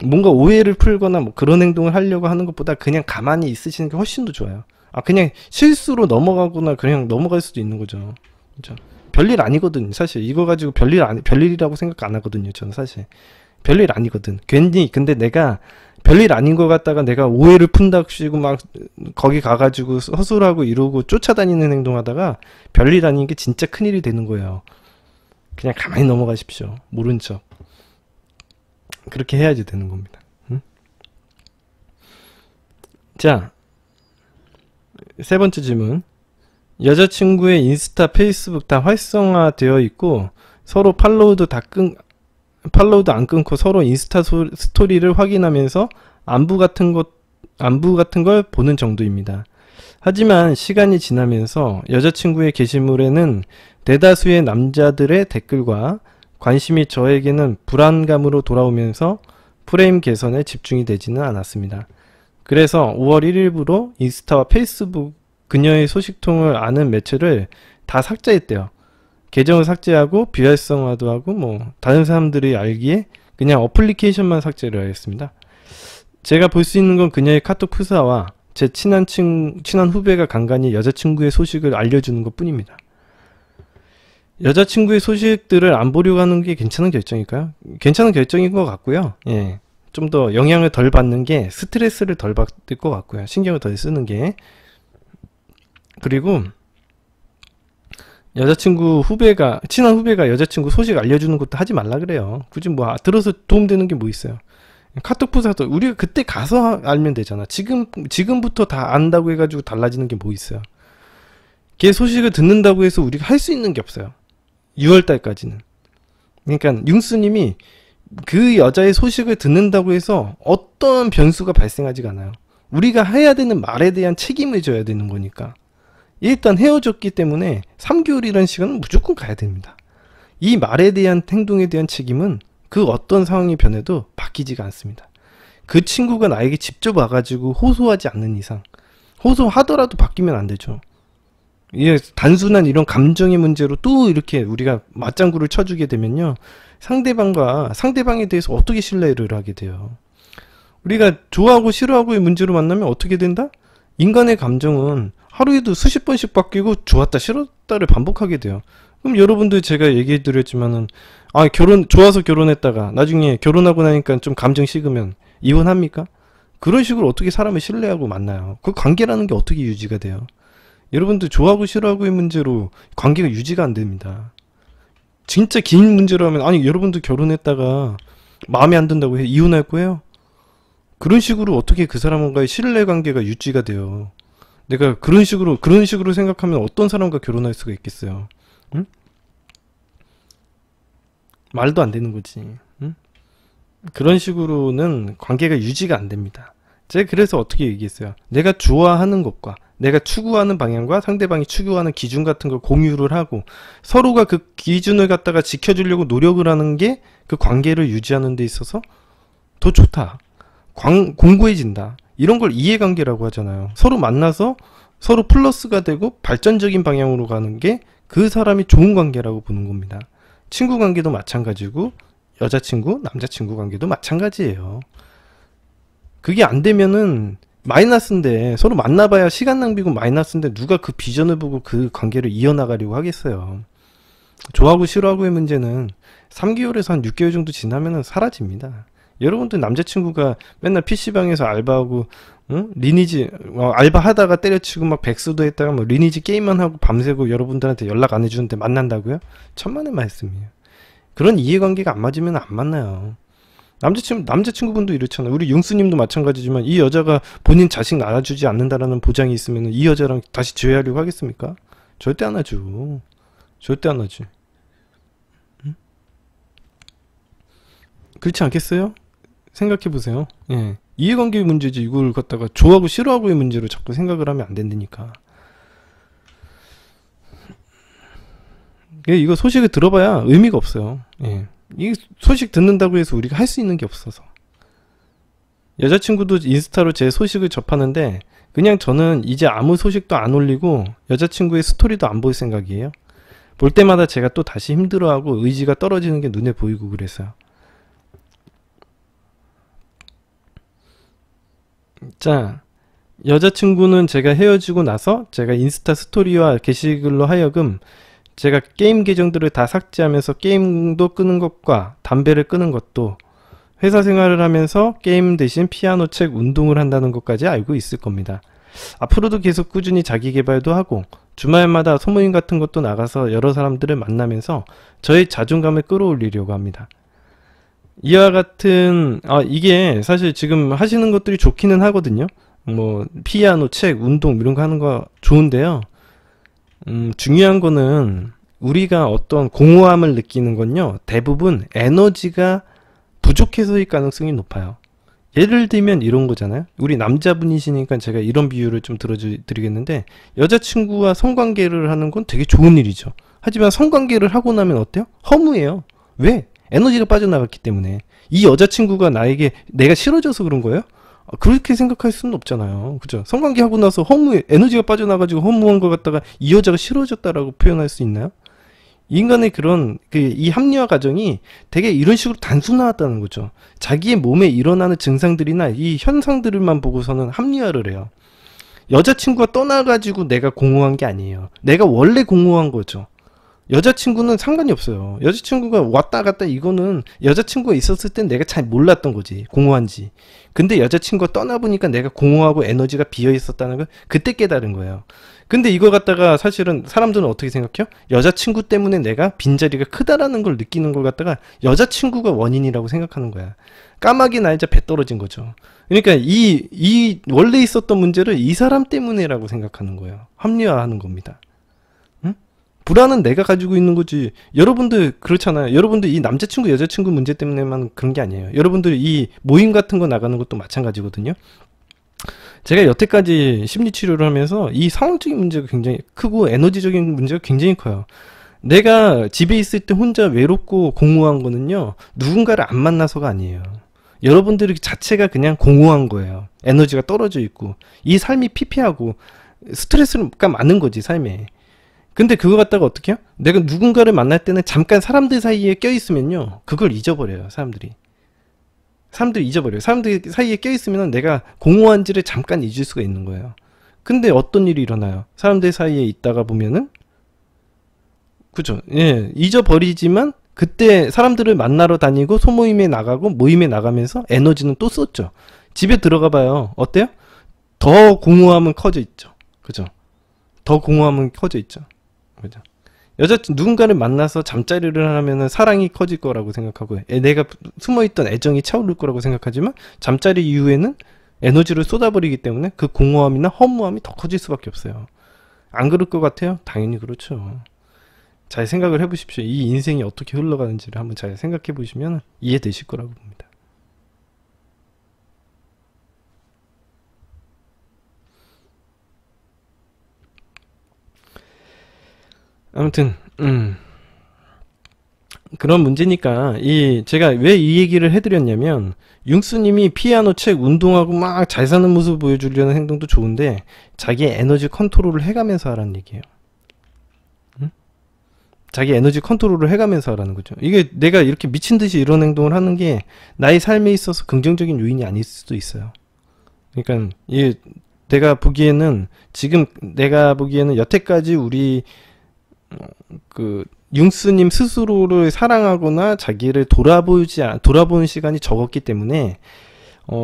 뭔가 오해를 풀거나 뭐 그런 행동을 하려고 하는 것보다 그냥 가만히 있으시는 게 훨씬 더 좋아요. 그냥 실수로 넘어가거나 그냥 넘어갈 수도 있는 거죠. 그렇죠? 별일 아니거든. 사실 이거 가지고 별일이라고 생각 안 하거든요. 저는 사실 별일 아니거든. 괜히 근데 내가 별일 아닌 것 같다가 내가 오해를 푼다시고 막 거기 가가지고 허술하고 이러고 쫓아다니는 행동하다가 별일 아닌 게 진짜 큰일이 되는 거예요. 그냥 가만히 넘어가십시오. 모른 척. 그렇게 해야지 되는 겁니다. 응? 자, 3번째 질문. 여자친구의 인스타, 페이스북 다 활성화되어 있고 서로 팔로우도 안 끊고 서로 인스타 스토리를 확인하면서 안부 같은 걸 보는 정도입니다. 하지만 시간이 지나면서 여자친구의 게시물에는 대다수의 남자들의 댓글과 관심이 저에게는 불안감으로 돌아오면서 프레임 개선에 집중이 되지는 않았습니다. 그래서 5월 1일부로 인스타와 페이스북 그녀의 소식통을 아는 매체를 다 삭제했대요. 계정을 삭제하고 비활성화도 하고 뭐 다른 사람들이 알기에 그냥 어플리케이션만 삭제를 하였습니다. 제가 볼 수 있는 건 그녀의 카톡 푸사와 제 친한 후배가 간간히 여자친구의 소식을 알려주는 것 뿐입니다. 여자친구의 소식들을 안 보려고 하는 게 괜찮은 결정일까요? 괜찮은 결정인 것 같고요. 예, 좀 더 영향을 덜 받는 게 스트레스를 덜 받을 것 같고요. 신경을 덜 쓰는 게. 그리고 친한 후배가 여자친구 소식 알려주는 것도 하지 말라 그래요. 굳이 뭐 들어서 도움되는 게 뭐 있어요. 카톡 부사도 우리가 그때 가서 알면 되잖아. 지금부터 다 안다고 해가지고 달라지는 게 뭐 있어요. 걔 소식을 듣는다고 해서 우리가 할 수 있는 게 없어요. 6월달까지는. 그러니까 융수님이 그 여자의 소식을 듣는다고 해서 어떤 변수가 발생하지가 않아요. 우리가 해야 되는 말에 대한 책임을 져야 되는 거니까. 일단 헤어졌기 때문에 3개월이라는 시간은 무조건 가야 됩니다. 이 말에 대한 행동에 대한 책임은 그 어떤 상황이 변해도 바뀌지가 않습니다. 그 친구가 나에게 직접 와가지고 호소하지 않는 이상, 호소하더라도 바뀌면 안 되죠. 이게 단순한 이런 감정의 문제로 또 이렇게 우리가 맞장구를 쳐주게 되면요, 상대방에 대해서 어떻게 신뢰를 하게 돼요. 우리가 좋아하고 싫어하고의 문제로 만나면 어떻게 된다? 인간의 감정은 하루에도 수십 번씩 바뀌고 좋았다 싫었다를 반복하게 돼요. 그럼 여러분들 제가 얘기해 드렸지만은, 좋아서 결혼했다가 나중에 결혼하고 나니까 좀 감정 식으면 이혼합니까? 그런 식으로 어떻게 사람을 신뢰하고 만나요? 그 관계라는 게 어떻게 유지가 돼요? 여러분들 좋아하고 싫어하고의 문제로 관계가 유지가 안 됩니다. 진짜 긴 문제라면, 여러분들 결혼했다가 마음에 안 든다고 해 이혼할 거예요? 그런 식으로 어떻게 그 사람과의 신뢰관계가 유지가 돼요? 내가 그런 식으로 생각하면 어떤 사람과 결혼할 수가 있겠어요? 응? 말도 안 되는 거지. 응? 그런 식으로는 관계가 유지가 안 됩니다. 제가 그래서 어떻게 얘기했어요? 내가 좋아하는 것과 내가 추구하는 방향과 상대방이 추구하는 기준 같은 걸 공유를 하고 서로가 그 기준을 갖다가 지켜주려고 노력을 하는 게 그 관계를 유지하는 데 있어서 더 좋다. 공고해진다. 이런 걸 이해관계라고 하잖아요. 서로 만나서 서로 플러스가 되고 발전적인 방향으로 가는 게 그 사람이 좋은 관계라고 보는 겁니다. 친구 관계도 마찬가지고 여자친구, 남자친구 관계도 마찬가지예요. 그게 안 되면은 마이너스인데, 서로 만나봐야 시간 낭비고 마이너스인데 누가 그 비전을 보고 그 관계를 이어나가려고 하겠어요. 좋아하고 싫어하고의 문제는 3개월에서 한 6개월 정도 지나면은 사라집니다. 여러분들 남자친구가 맨날 PC방에서 알바하고, 리니지, 알바하다가 때려치고 막 백수도 했다가 뭐 리니지 게임만 하고 밤새고 여러분들한테 연락 안 해주는데 만난다고요? 천만의 말씀이에요. 그런 이해관계가 안 맞으면 안 만나요. 남자친구분도 이렇잖아요. 우리 융수님도 마찬가지지만 이 여자가 본인 자식 낳아주지 않는다라는 보장이 있으면 이 여자랑 다시 재회하려고 하겠습니까? 절대 안 하죠. 절대 안 하지. 응? 그렇지 않겠어요? 생각해보세요. 예. 이해관계의 문제지 이걸 갖다가 좋아하고 싫어하고의 문제로 자꾸 생각을 하면 안 된다니까. 이거 소식을 들어봐야 의미가 없어요. 예. 이 소식 듣는다고 해서 우리가 할 수 있는 게 없어서. 여자친구도 인스타로 제 소식을 접하는데 그냥 저는 이제 아무 소식도 안 올리고 여자친구의 스토리도 안 볼 생각이에요. 볼 때마다 제가 또 다시 힘들어하고 의지가 떨어지는 게 눈에 보이고 그래서요. 자, 여자친구는 제가 헤어지고 나서 제가 인스타 스토리와 게시글로 하여금 제가 게임 계정들을 다 삭제하면서 게임도 끄는 것과 담배를 끄는 것도 회사 생활을 하면서 게임 대신 피아노, 책, 운동을 한다는 것까지 알고 있을 겁니다. 앞으로도 계속 꾸준히 자기 개발도 하고 주말마다 소모임 같은 것도 나가서 여러 사람들을 만나면서 저의 자존감을 끌어올리려고 합니다. 이와 같은 이게 사실 지금 하시는 것들이 좋기는 하거든요. 뭐 피아노, 책, 운동 이런 거 하는 거 좋은데요. 중요한 거는 우리가 어떤 공허함을 느끼는 건요, 대부분 에너지가 부족해서일 가능성이 높아요. 예를 들면 이런 거잖아요. 우리 남자분이시니까 제가 이런 비유를 좀 들어드리겠는데, 여자친구와 성관계를 하는 건 되게 좋은 일이죠. 하지만 성관계를 하고 나면 어때요? 허무해요. 왜? 에너지가 빠져나갔기 때문에. 이 여자친구가 나에게 내가 싫어져서 그런 거예요? 그렇게 생각할 수는 없잖아요. 그죠? 성관계 하고 나서 에너지가 빠져나가지고 허무한 걸 갖다가 이 여자가 싫어졌다라고 표현할 수 있나요? 인간의 그런 이 합리화 과정이 되게 이런 식으로 단순화했다는 거죠. 자기의 몸에 일어나는 증상들이나 이 현상들만 보고서는 합리화를 해요. 여자친구가 떠나가지고 내가 공허한 게 아니에요. 내가 원래 공허한 거죠. 여자친구는 상관이 없어요. 여자친구가 왔다 갔다 이거는 여자친구가 있었을 땐 내가 잘 몰랐던 거지. 공허한지. 근데 여자친구가 떠나보니까 내가 공허하고 에너지가 비어 있었다는 걸 그때 깨달은 거예요. 근데 이걸 갖다가 사실은 사람들은 어떻게 생각해요? 여자친구 때문에 내가 빈자리가 크다라는 걸 느끼는 걸 갖다가 여자친구가 원인이라고 생각하는 거야. 까마귀 날자 배 떨어진 거죠. 그러니까 이 원래 있었던 문제를 이 사람 때문에라고 생각하는 거예요. 합리화하는 겁니다. 불안은 내가 가지고 있는 거지. 여러분들 그렇잖아요. 여러분들 이 남자친구 여자친구 문제 때문에만 그런 게 아니에요. 여러분들 이 모임 같은 거 나가는 것도 마찬가지거든요. 제가 여태까지 심리치료를 하면서 이 상황적인 문제가 굉장히 크고 에너지적인 문제가 굉장히 커요. 내가 집에 있을 때 혼자 외롭고 공허한 거는요, 누군가를 안 만나서가 아니에요. 여러분들이 자체가 그냥 공허한 거예요. 에너지가 떨어져 있고, 이 삶이 피폐하고 스트레스가 많은 거지, 삶에. 근데 그거 갖다가 어떻게 해요? 내가 누군가를 만날 때는 잠깐 사람들 사이에 껴있으면요, 그걸 잊어버려요. 사람들이 잊어버려요. 사람들 사이에 껴있으면 내가 공허한지를 잠깐 잊을 수가 있는 거예요. 근데 어떤 일이 일어나요? 사람들 사이에 있다가 보면은, 그죠? 예, 잊어버리지만 그때 사람들을 만나러 다니고 소모임에 나가고 모임에 나가면서 에너지는 또 썼죠. 집에 들어가 봐요. 어때요? 더 공허함은 커져 있죠. 그죠? 더 공허함은 커져 있죠. 그죠? 여자친구 누군가를 만나서 잠자리를 하면은 사랑이 커질 거라고 생각하고, 내가 숨어있던 애정이 차오를 거라고 생각하지만 잠자리 이후에는 에너지를 쏟아버리기 때문에 그 공허함이나 허무함이 더 커질 수밖에 없어요. 안 그럴 것 같아요? 당연히 그렇죠. 잘 생각을 해보십시오. 이 인생이 어떻게 흘러가는지를 한번 잘 생각해 보시면 이해되실 거라고 봅니다. 아무튼 그런 문제니까 제가 왜 이 얘기를 해드렸냐면, 융수님이 피아노, 책, 운동하고 막 잘 사는 모습을 보여주려는 행동도 좋은데 자기의 에너지 컨트롤을 해가면서 하라는 얘기예요. 자기 에너지 컨트롤을 해가면서 하라는 거죠. 이게 내가 이렇게 미친 듯이 이런 행동을 하는 게 나의 삶에 있어서 긍정적인 요인이 아닐 수도 있어요. 그러니까 내가 보기에는 여태까지 우리 융스님 스스로를 사랑하거나 자기를 돌아보는 시간이 적었기 때문에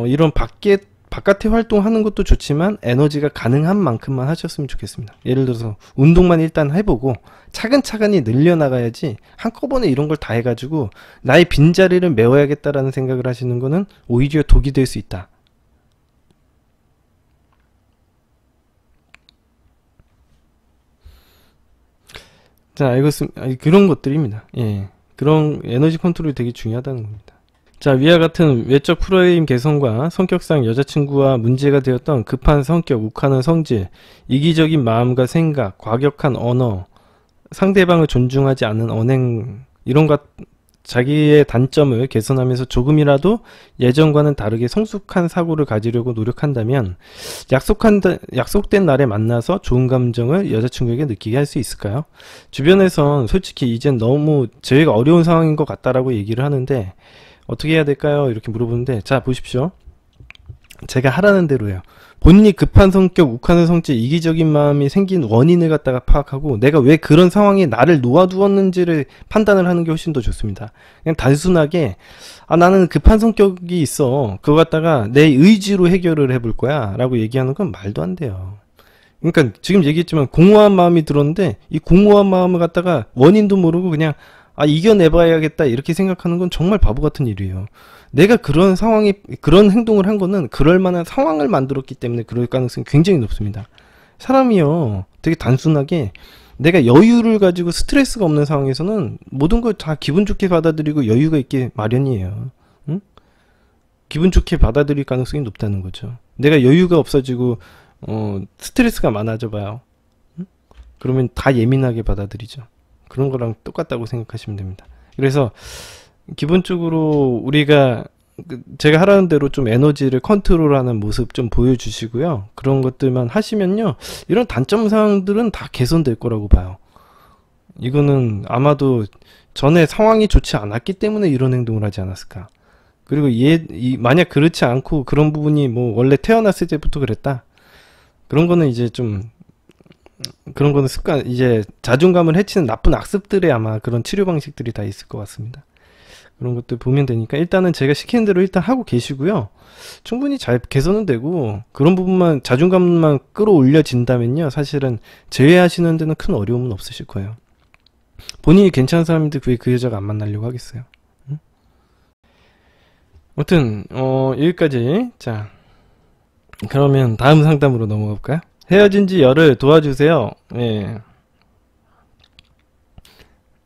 이런 바깥에 활동하는 것도 좋지만 에너지가 가능한 만큼만 하셨으면 좋겠습니다. 예를 들어서 운동만 일단 해보고 차근차근히 늘려나가야지 한꺼번에 이런 걸 다 해가지고 나의 빈자리를 메워야겠다라는 생각을 하시는 거는 오히려 독이 될 수 있다. 자, 그런 것들입니다. 예, 그런 에너지 컨트롤이 되게 중요하다는 겁니다. 자, 위와 같은 외적 프레임 개선과 성격상 여자친구와 문제가 되었던 급한 성격, 욱하는 성질, 이기적인 마음과 생각, 과격한 언어, 상대방을 존중하지 않은 언행, 이런 자기의 단점을 개선하면서 조금이라도 예전과는 다르게 성숙한 사고를 가지려고 노력한다면 약속된 날에 만나서 좋은 감정을 여자친구에게 느끼게 할 수 있을까요? 주변에선 솔직히 이젠 너무 제외가 어려운 상황인 것 같다라고 얘기를 하는데 어떻게 해야 될까요? 이렇게 물어보는데, 자, 보십시오. 제가 하라는 대로예요. 본인이 급한 성격, 욱하는 성질, 이기적인 마음이 생긴 원인을 갖다가 파악하고 내가 왜 그런 상황에 나를 놓아두었는지를 판단을 하는 게 훨씬 더 좋습니다. 그냥 단순하게 나는 급한 성격이 있어, 그거 갖다가 내 의지로 해결을 해볼 거야 라고 얘기하는 건 말도 안 돼요. 그러니까 지금 얘기했지만 공허한 마음이 들었는데 이 공허한 마음을 갖다가 원인도 모르고 그냥 이겨내봐야겠다 이렇게 생각하는 건 정말 바보 같은 일이에요. 내가 그런 행동을 한 거는 그럴 만한 상황을 만들었기 때문에 그럴 가능성이 굉장히 높습니다. 사람이요, 되게 단순하게 내가 여유를 가지고 스트레스가 없는 상황에서는 모든 걸 다 기분 좋게 받아들이고 여유가 있게 마련이에요. 응? 기분 좋게 받아들일 가능성이 높다는 거죠. 내가 여유가 없어지고 스트레스가 많아져 봐요. 응? 그러면 다 예민하게 받아들이죠. 그런 거랑 똑같다고 생각하시면 됩니다. 그래서 기본적으로 제가 하라는 대로 좀 에너지를 컨트롤하는 모습 좀 보여주시고요. 그런 것들만 하시면요, 이런 단점 사항들은 다 개선될 거라고 봐요. 이거는 아마도 전에 상황이 좋지 않았기 때문에 이런 행동을 하지 않았을까. 그리고 만약 그렇지 않고 그런 부분이 뭐 원래 태어났을 때부터 그랬다, 그런 거는 이제 그런 거는 이제 자존감을 해치는 나쁜 악습들에 아마 그런 치료 방식들이 다 있을 것 같습니다. 그런 것들 보면 되니까 일단은 제가 시키는 대로 일단 하고 계시고요. 충분히 잘 개선은 되고 그런 부분만, 자존감만 끌어올려진다면요, 사실은 제외하시는 데는 큰 어려움은 없으실 거예요. 본인이 괜찮은 사람인데 왜 그 여자가 안 만나려고 하겠어요? 응? 아무튼 여기까지. 자, 그러면 다음 상담으로 넘어가 볼까요? 헤어진 지 열흘 도와주세요. 예.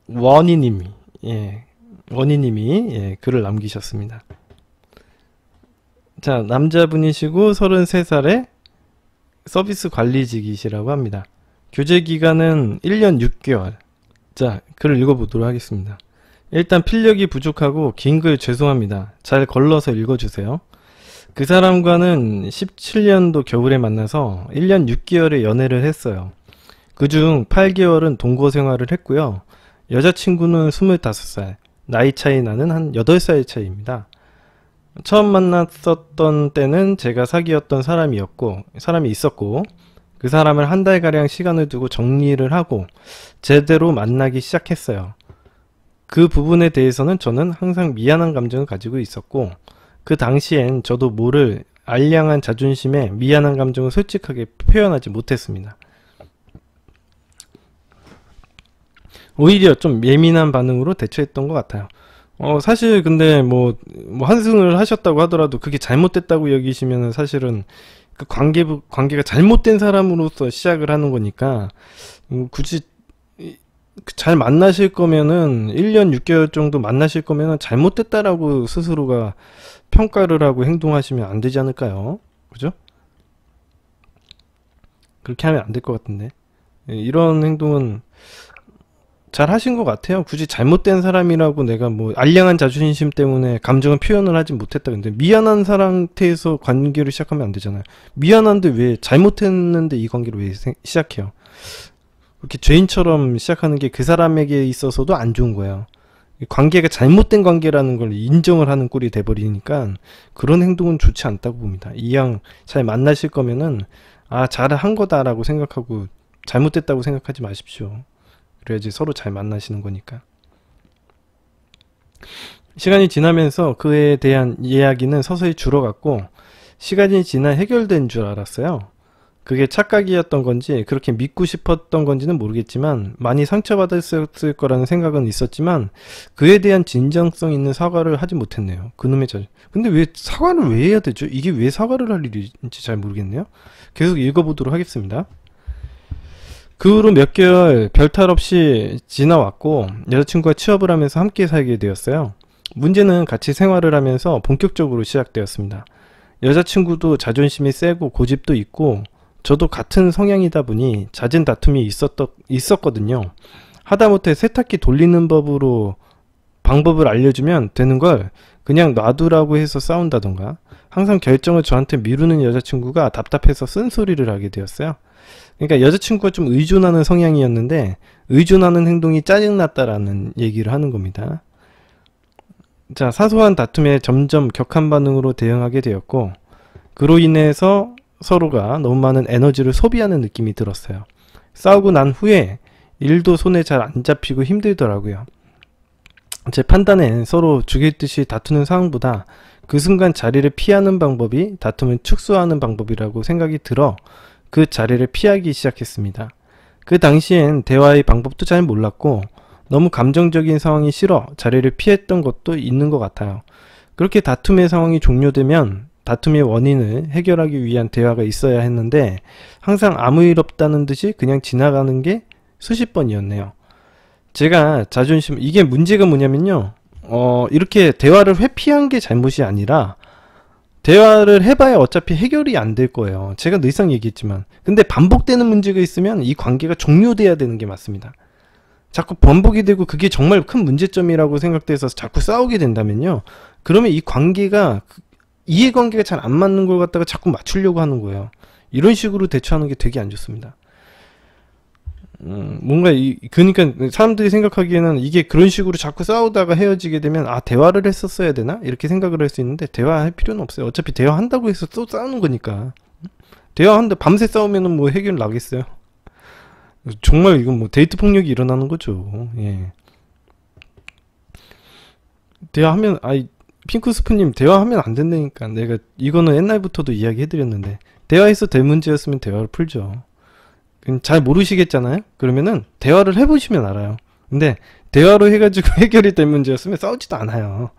원희님이 글을 남기셨습니다. 자, 남자분이시고 33살에 서비스 관리직이시라고 합니다. 교제 기간은 1년 6개월. 자, 글을 읽어보도록 하겠습니다. 일단 필력이 부족하고 긴 글 죄송합니다. 잘 걸러서 읽어주세요. 그 사람과는 17년도 겨울에 만나서 1년 6개월의 연애를 했어요. 그중 8개월은 동거 생활을 했고요. 여자친구는 25살, 나이 차이 나는 한 8살 차이입니다. 처음 만났었던 때는 제가 사귀었던 사람이 있었고, 그 사람을 한 달가량 시간을 두고 정리를 하고 제대로 만나기 시작했어요. 그 부분에 대해서는 저는 항상 미안한 감정을 가지고 있었고, 그 당시엔 저도 모를 알량한 자존심에 미안한 감정을 솔직하게 표현하지 못했습니다. 오히려 좀 예민한 반응으로 대처했던 것 같아요. 사실 근데 뭐 환승을 하셨다고 하더라도 그게 잘못됐다고 여기시면 사실은 그 관계가 잘못된 사람으로서 시작을 하는 거니까, 굳이 잘 만나실 거면은 1년 6개월 정도 만나실 거면은 잘못됐다라고 스스로가 평가를 하고 행동하시면 안 되지 않을까요? 그죠? 그렇게 하면 안 될 것 같은데. 이런 행동은 잘 하신 것 같아요. 굳이 잘못된 사람이라고 내가 뭐 알량한 자존심 때문에 감정을 표현을 하지 못했다. 근데 미안한 상태에서 관계를 시작하면 안 되잖아요. 미안한데 왜 잘못했는데 이 관계를 왜 시작해요? 그렇게 죄인처럼 시작하는 게 그 사람에게 있어서도 안 좋은 거예요. 관계가 잘못된 관계라는 걸 인정을 하는 꼴이 돼버리니까 그런 행동은 좋지 않다고 봅니다. 이왕 잘 만나실 거면은 잘한 거다라고 생각하고 잘못됐다고 생각하지 마십시오. 그래야지 서로 잘 만나시는 거니까. 시간이 지나면서 그에 대한 이야기는 서서히 줄어갔고, 시간이 지나 해결된 줄 알았어요. 그게 착각이었던 건지 그렇게 믿고 싶었던 건지는 모르겠지만 많이 상처받았을 거라는 생각은 있었지만 그에 대한 진정성 있는 사과를 하지 못했네요. 그놈의 근데 왜 사과를 왜 해야 되죠? 이게 왜 사과를 할 일인지 잘 모르겠네요. 계속 읽어보도록 하겠습니다. 그 후로 몇 개월 별탈 없이 지나왔고 여자친구가 취업을 하면서 함께 살게 되었어요. 문제는 같이 생활을 하면서 본격적으로 시작되었습니다. 여자친구도 자존심이 세고 고집도 있고 저도 같은 성향이다 보니 잦은 다툼이 있었거든요. 하다못해 세탁기 돌리는 방법을 알려주면 되는 걸 그냥 놔두라고 해서 싸운다던가, 항상 결정을 저한테 미루는 여자친구가 답답해서 쓴소리를 하게 되었어요. 그러니까 여자친구가 좀 의존하는 성향이었는데 의존하는 행동이 짜증났다라는 얘기를 하는 겁니다. 자, 사소한 다툼에 점점 격한 반응으로 대응하게 되었고, 그로 인해서 서로가 너무 많은 에너지를 소비하는 느낌이 들었어요. 싸우고 난 후에 일도 손에 잘 안 잡히고 힘들더라고요. 제 판단엔 서로 죽일 듯이 다투는 상황보다 그 순간 자리를 피하는 방법이 다툼을 축소하는 방법이라고 생각이 들어 그 자리를 피하기 시작했습니다. 그 당시엔 대화의 방법도 잘 몰랐고 너무 감정적인 상황이 싫어 자리를 피했던 것도 있는 것 같아요. 그렇게 다툼의 상황이 종료되면 다툼의 원인을 해결하기 위한 대화가 있어야 했는데 항상 아무 일 없다는 듯이 그냥 지나가는 게 수십 번이었네요. 제가 이게 문제가 뭐냐면요, 이렇게 대화를 회피한 게 잘못이 아니라 대화를 해봐야 어차피 해결이 안 될 거예요. 제가 늘상 얘기했지만. 근데 반복되는 문제가 있으면 이 관계가 종료돼야 되는 게 맞습니다. 자꾸 반복이 되고 그게 정말 큰 문제점이라고 생각돼서 자꾸 싸우게 된다면요, 그러면 이 관계가 이해관계가 잘 안 맞는 걸 갖다가 자꾸 맞추려고 하는 거예요. 이런 식으로 대처하는 게 되게 안 좋습니다. 그러니까 사람들이 생각하기에는 이게 그런 식으로 자꾸 싸우다가 헤어지게 되면 대화를 했었어야 되나? 이렇게 생각을 할 수 있는데 대화할 필요는 없어요. 어차피 대화한다고 해서 또 싸우는 거니까. 대화하는데 밤새 싸우면은 뭐 해결 나겠어요? 정말 이건 뭐 데이트 폭력이 일어나는 거죠. 예. 대화하면 핑크스프님 대화하면 안 된다니까. 내가 이거는 옛날부터도 이야기해드렸는데 대화해서 될 문제였으면 대화를 풀죠. 잘 모르시겠잖아요. 그러면은 대화를 해보시면 알아요. 근데 대화로 해가지고 해결이 될 문제였으면 싸우지도 않아요.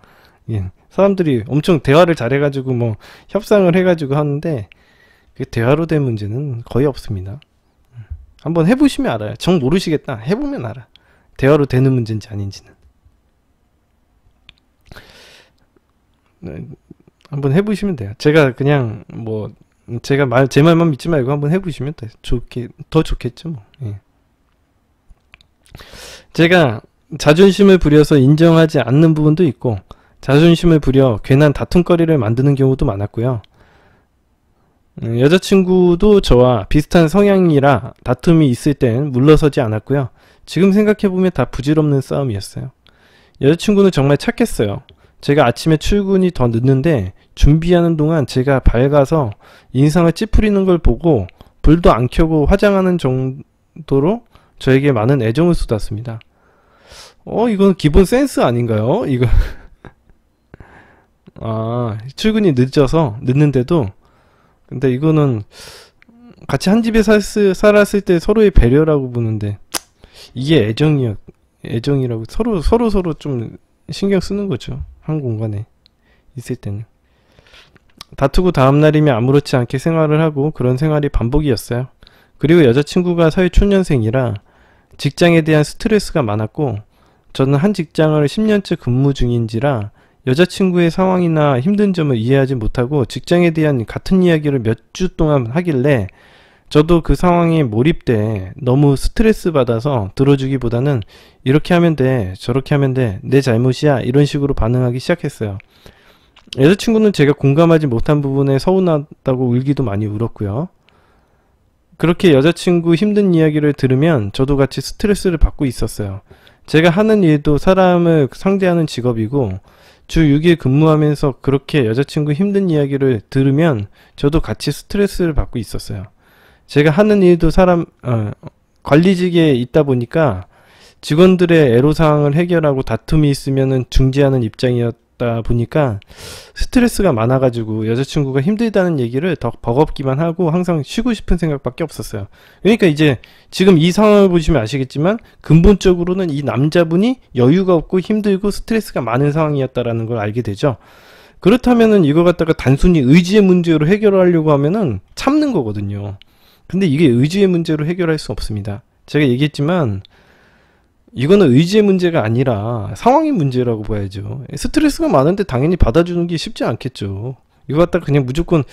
예. 사람들이 엄청 대화를 잘해가지고 뭐 협상을 해가지고 하는데 그 대화로 된 문제는 거의 없습니다. 한번 해보시면 알아요. 정 모르시겠다, 해보면 알아. 대화로 되는 문제인지 아닌지는. 네, 한번 해보시면 돼요. 제가 그냥 뭐 제 말만 믿지 말고 한번 해보시면 더 좋겠죠. 뭐. 예. 제가 자존심을 부려서 인정하지 않는 부분도 있고, 자존심을 부려 괜한 다툼거리를 만드는 경우도 많았고요. 여자친구도 저와 비슷한 성향이라 다툼이 있을 땐 물러서지 않았고요. 지금 생각해보면 다 부질없는 싸움이었어요. 여자친구는 정말 착했어요. 제가 아침에 출근이 더 늦는데 준비하는 동안 제가 밝아서 인상을 찌푸리는 걸 보고 불도 안 켜고 화장하는 정도로 저에게 많은 애정을 쏟았습니다. 이건 기본 센스 아닌가요? 이거 출근이 늦는데도, 근데 이거는 같이 한 집에 살았을 때 서로의 배려라고 보는데, 이게 애정이라고 서로 좀 신경 쓰는 거죠. 한 공간에 있을 때는. 다투고 다음날이면 아무렇지 않게 생활을 하고 그런 생활이 반복이었어요. 그리고 여자친구가 사회 초년생이라 직장에 대한 스트레스가 많았고, 저는 한 직장을 10년째 근무 중인지라 여자친구의 상황이나 힘든 점을 이해하지 못하고 직장에 대한 같은 이야기를 몇 주 동안 하길래 저도 그 상황에 몰입돼 너무 스트레스 받아서 들어주기보다는 이렇게 하면 돼, 저렇게 하면 돼, 내 잘못이야, 이런 식으로 반응하기 시작했어요. 여자친구는 제가 공감하지 못한 부분에 서운하다고 울기도 많이 울었고요. 그렇게 여자친구 힘든 이야기를 들으면 저도 같이 스트레스를 받고 있었어요. 제가 하는 일도 사람을 상대하는 직업이고 주 6일 근무하면서 그렇게 여자친구 힘든 이야기를 들으면 저도 같이 스트레스를 받고 있었어요. 제가 하는 일도 관리직에 있다 보니까 직원들의 애로사항을 해결하고 다툼이 있으면 중재하는 입장이었다 보니까 스트레스가 많아가지고 여자친구가 힘들다는 얘기를 더 버겁기만 하고 항상 쉬고 싶은 생각밖에 없었어요. 그러니까 이제 지금 이 상황을 보시면 아시겠지만 근본적으로는 이 남자분이 여유가 없고 힘들고 스트레스가 많은 상황이었다라는 걸 알게 되죠. 그렇다면은 이거 갖다가 단순히 의지의 문제로 해결하려고 하면은 참는 거거든요. 근데 이게 의지의 문제로 해결할 수 없습니다. 제가 얘기했지만 이거는 의지의 문제가 아니라 상황의 문제라고 봐야죠. 스트레스가 많은데 당연히 받아주는 게 쉽지 않겠죠. 이거 갖다가 그냥 무조건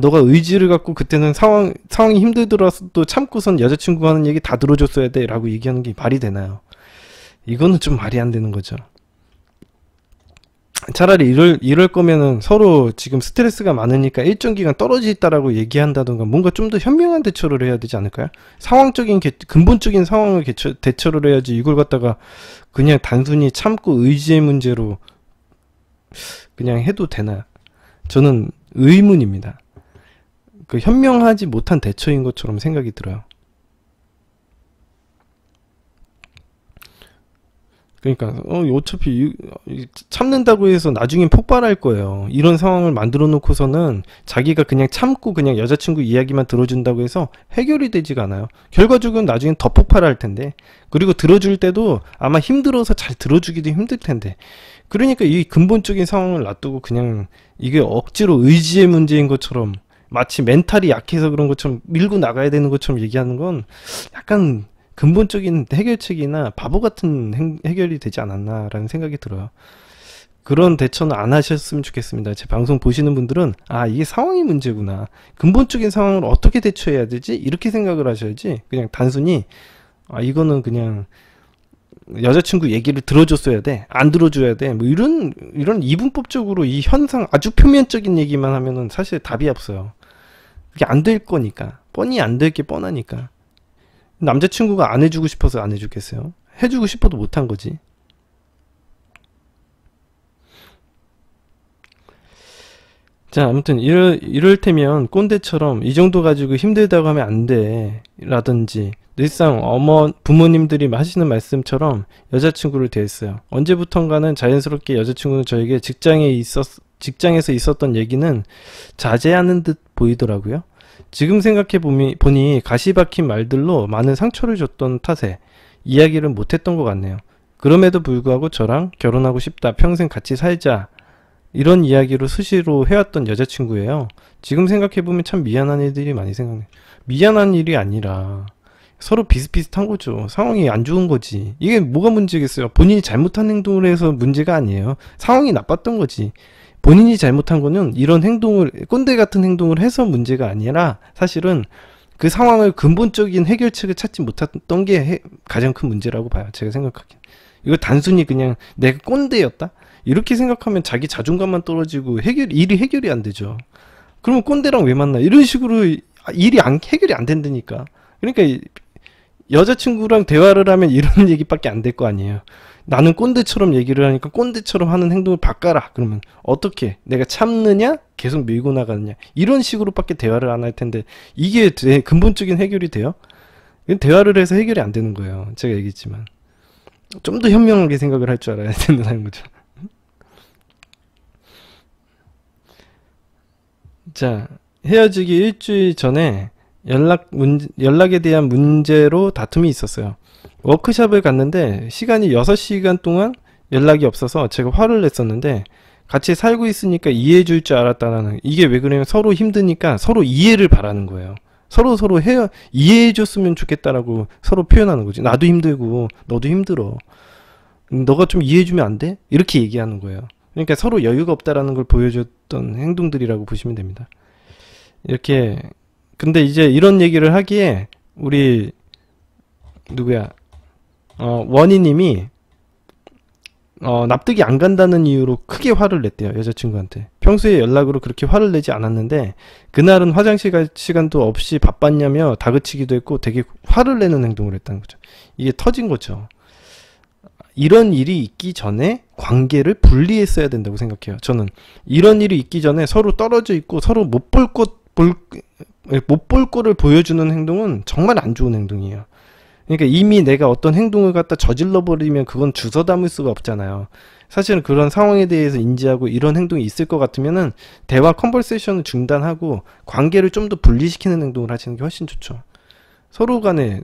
너가 의지를 갖고 그때는 상황이 힘들더라도 참고선 여자친구가 하는 얘기 다 들어줬어야 돼 라고 얘기하는 게 말이 되나요? 이거는 좀 말이 안 되는 거죠. 차라리 이럴 거면은 서로 지금 스트레스가 많으니까 일정 기간 떨어져 있다라고 얘기한다던가 뭔가 좀 더 현명한 대처를 해야 되지 않을까요? 근본적인 상황을 대처를 해야지 이걸 갖다가 그냥 단순히 참고 의지의 문제로 그냥 해도 되나? 저는 의문입니다. 그 현명하지 못한 대처인 것처럼 생각이 들어요. 그러니까 어차피 참는다고 해서 나중엔 폭발할 거예요. 이런 상황을 만들어 놓고서는 자기가 그냥 참고 그냥 여자친구 이야기만 들어준다고 해서 해결이 되지가 않아요. 결과적으로 나중엔 더 폭발할 텐데, 그리고 들어줄 때도 아마 힘들어서 잘 들어주기도 힘들 텐데, 그러니까 이 근본적인 상황을 놔두고 그냥 이게 억지로 의지의 문제인 것처럼, 마치 멘탈이 약해서 그런 것처럼 밀고 나가야 되는 것처럼 얘기하는 건 약간 근본적인 해결책이나 바보 같은 해결이 되지 않았나라는 생각이 들어요. 그런 대처는 안 하셨으면 좋겠습니다. 제 방송 보시는 분들은 이게 상황이 문제구나, 근본적인 상황을 어떻게 대처해야 되지, 이렇게 생각을 하셔야지, 그냥 단순히 이거는 그냥 여자친구 얘기를 들어줬어야 돼, 안 들어줘야 돼, 뭐 이런 이분법적으로 이 현상 아주 표면적인 얘기만 하면은 사실 답이 없어요. 그게 안 될 거니까, 뻔히 안 될 게 뻔하니까. 남자친구가 안 해주고 싶어서 안 해주겠어요? 해주고 싶어도 못한 거지. 자, 아무튼 이럴 테면 꼰대처럼 이 정도 가지고 힘들다고 하면 안 돼 라든지, 늘상 부모님들이 하시는 말씀처럼 여자친구를 대했어요. 언제부턴가는 자연스럽게 여자친구는 저에게 직장에서 있었던 얘기는 자제하는 듯 보이더라고요. 지금 생각해보니 가시 박힌 말들로 많은 상처를 줬던 탓에 이야기를 못했던 것 같네요. 그럼에도 불구하고 저랑 결혼하고 싶다, 평생 같이 살자, 이런 이야기로 수시로 해왔던 여자친구예요. 지금 생각해보면 참 미안한 일들이 많이 생각나요. 미안한 일이 아니라 서로 비슷비슷한 거죠. 상황이 안 좋은 거지. 이게 뭐가 문제겠어요? 본인이 잘못한 행동을 해서 문제가 아니에요. 상황이 나빴던 거지. 본인이 잘못한 거는 이런 행동을, 꼰대 같은 행동을 해서 문제가 아니라 사실은 그 상황을 근본적인 해결책을 찾지 못했던 게 가장 큰 문제라고 봐요. 제가 생각하기엔. 이거 단순히 그냥 내가 꼰대였다? 이렇게 생각하면 자기 자존감만 떨어지고 일이 해결이 안 되죠. 그러면 꼰대랑 왜 만나? 이런 식으로 일이 해결이 안 된다니까. 그러니까 여자친구랑 대화를 하면 이런 얘기밖에 안 될 거 아니에요. 나는 꼰대처럼 얘기를 하니까 꼰대처럼 하는 행동을 바꿔라. 그러면 어떻게? 내가 참느냐? 계속 밀고 나가느냐? 이런 식으로밖에 대화를 안 할 텐데 이게 근본적인 해결이 돼요? 대화를 해서 해결이 안 되는 거예요. 제가 얘기했지만. 좀 더 현명하게 생각을 할 줄 알아야 된다는 거죠. 자, 헤어지기 일주일 전에 연락에 대한 문제로 다툼이 있었어요. 워크숍을 갔는데 시간이 6시간 동안 연락이 없어서 제가 화를 냈었는데 같이 살고 있으니까 이해해 줄 줄 알았다라는, 이게 왜 그러냐면 서로 힘드니까 서로 이해를 바라는 거예요. 서로 이해해 줬으면 좋겠다라고 서로 표현하는 거지. 나도 힘들고 너도 힘들어. 너가 좀 이해해 주면 안 돼? 이렇게 얘기하는 거예요. 그러니까 서로 여유가 없다라는 걸 보여줬던 행동들이라고 보시면 됩니다. 이렇게. 근데 이제 이런 얘기를 하기에 우리 누구야, 원희님이 납득이 안 간다는 이유로 크게 화를 냈대요. 여자친구한테. 평소에 연락으로 그렇게 화를 내지 않았는데 그날은 화장실 갈 시간도 없이 바빴냐며 다그치기도 했고 되게 화를 내는 행동을 했다는 거죠. 이게 터진 거죠. 이런 일이 있기 전에 관계를 분리했어야 된다고 생각해요. 저는 이런 일이 있기 전에 서로 떨어져 있고 서로 못 볼 거를 보여주는 행동은 정말 안 좋은 행동이에요. 그러니까 이미 내가 어떤 행동을 갖다 저질러 버리면 그건 주워 담을 수가 없잖아요. 사실은 그런 상황에 대해서 인지하고 이런 행동이 있을 것 같으면은 대화 컨버세이션을 중단하고 관계를 좀 더 분리시키는 행동을 하시는 게 훨씬 좋죠. 서로 간에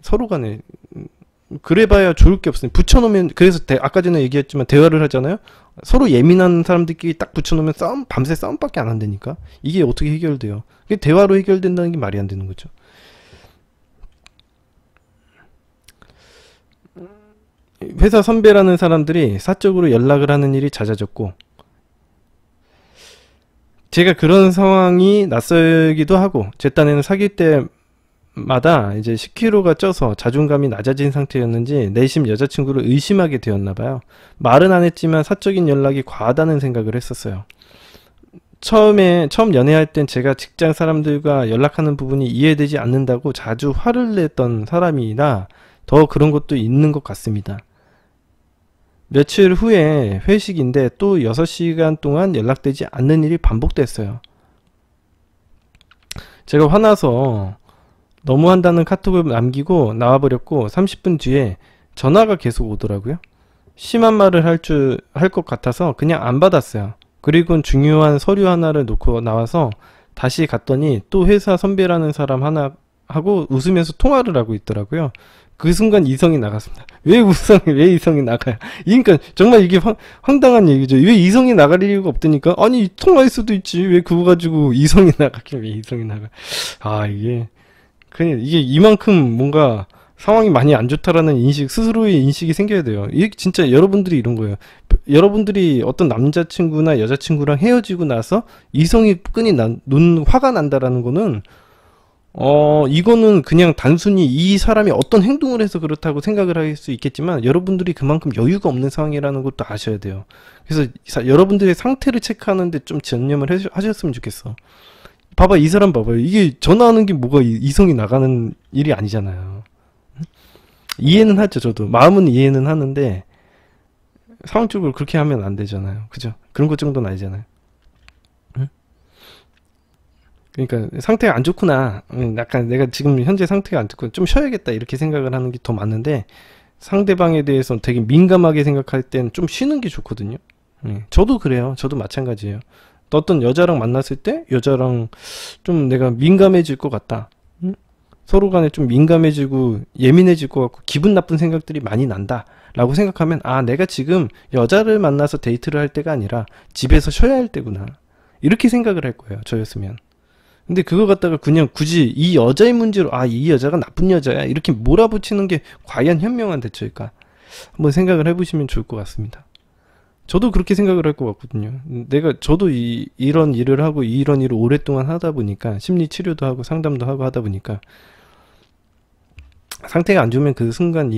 그래봐야 좋을 게 없으니 붙여놓으면, 그래서 아까 전에 얘기했지만 대화를 하잖아요. 서로 예민한 사람들끼리 딱 붙여놓으면 밤새 싸움밖에 안 한다니까. 이게 어떻게 해결돼요? 이게 대화로 해결된다는 게 말이 안 되는 거죠. 회사 선배라는 사람들이 사적으로 연락을 하는 일이 잦아졌고, 제가 그런 상황이 낯설기도 하고, 제 딴에는 사귈 때마다 이제 10kg가 쪄서 자존감이 낮아진 상태였는지 내심 여자친구를 의심하게 되었나봐요. 말은 안 했지만 사적인 연락이 과하다는 생각을 했었어요. 처음 연애할 땐 제가 직장 사람들과 연락하는 부분이 이해되지 않는다고 자주 화를 냈던 사람이라 더 그런 것도 있는 것 같습니다. 며칠 후에 회식인데 또 6시간 동안 연락되지 않는 일이 반복됐어요. 제가 화나서 너무한다는 카톡을 남기고 나와버렸고 30분 뒤에 전화가 계속 오더라고요. 심한 말을 할 것 같아서 그냥 안 받았어요. 그리고 중요한 서류 하나를 놓고 나와서 다시 갔더니 또 회사 선배라는 사람 하나 하고 웃으면서 통화를 하고 있더라고요. 그 순간 이성이 나갔습니다. 왜 이성이 나가요? 그러니까 정말 이게 황당한 얘기죠. 왜 이성이 나갈 이유가 없다니까? 아니 통화할 수도 있지. 왜 그거 가지고 이성이 나가긴 왜 이성이 나가? 이게 그냥 이게 이만큼 뭔가 상황이 많이 안 좋다라는 인식, 스스로의 인식이 생겨야 돼요. 이게 진짜 여러분들이 이런 거예요. 여러분들이 어떤 남자친구나 여자친구랑 헤어지고 나서 이성이 끈이 화가 난다라는 거는 이거는 그냥 단순히 이 사람이 어떤 행동을 해서 그렇다고 생각을 할 수 있겠지만 여러분들이 그만큼 여유가 없는 상황이라는 것도 아셔야 돼요. 그래서 여러분들의 상태를 체크하는데 좀 전념을 하셨으면 좋겠어. 봐봐, 이 사람 봐봐요. 이게 전화하는 게 뭐가 이성이 나가는 일이 아니잖아요. 이해는 하죠, 저도. 마음은 이해는 하는데 상황적으로 그렇게 하면 안 되잖아요. 그죠? 그런 것 정도는 아니잖아요. 그러니까 상태가 안 좋구나, 약간 내가 지금 현재 상태가 안 좋고 좀 쉬어야겠다 이렇게 생각을 하는 게 더 맞는데, 상대방에 대해서 되게 민감하게 생각할 땐 좀 쉬는 게 좋거든요. 저도 그래요. 저도 마찬가지예요. 어떤 여자랑 만났을 때 여자랑 좀 내가 민감해질 것 같다, 서로 간에 좀 민감해지고 예민해질 것 같고 기분 나쁜 생각들이 많이 난다 라고 생각하면, 내가 지금 여자를 만나서 데이트를 할 때가 아니라 집에서 쉬어야 할 때구나, 이렇게 생각을 할 거예요, 저였으면. 근데 그거 갖다가 그냥 굳이 이 여자의 문제로 이 여자가 나쁜 여자야 이렇게 몰아붙이는 게 과연 현명한 대처일까, 한번 생각을 해보시면 좋을 것 같습니다. 저도 그렇게 생각을 할 것 같거든요. 저도 이런 일을 하고 이런 일을 오랫동안 하다 보니까 심리 치료도 하고 상담도 하고 하다 보니까 상태가 안 좋으면 그 순간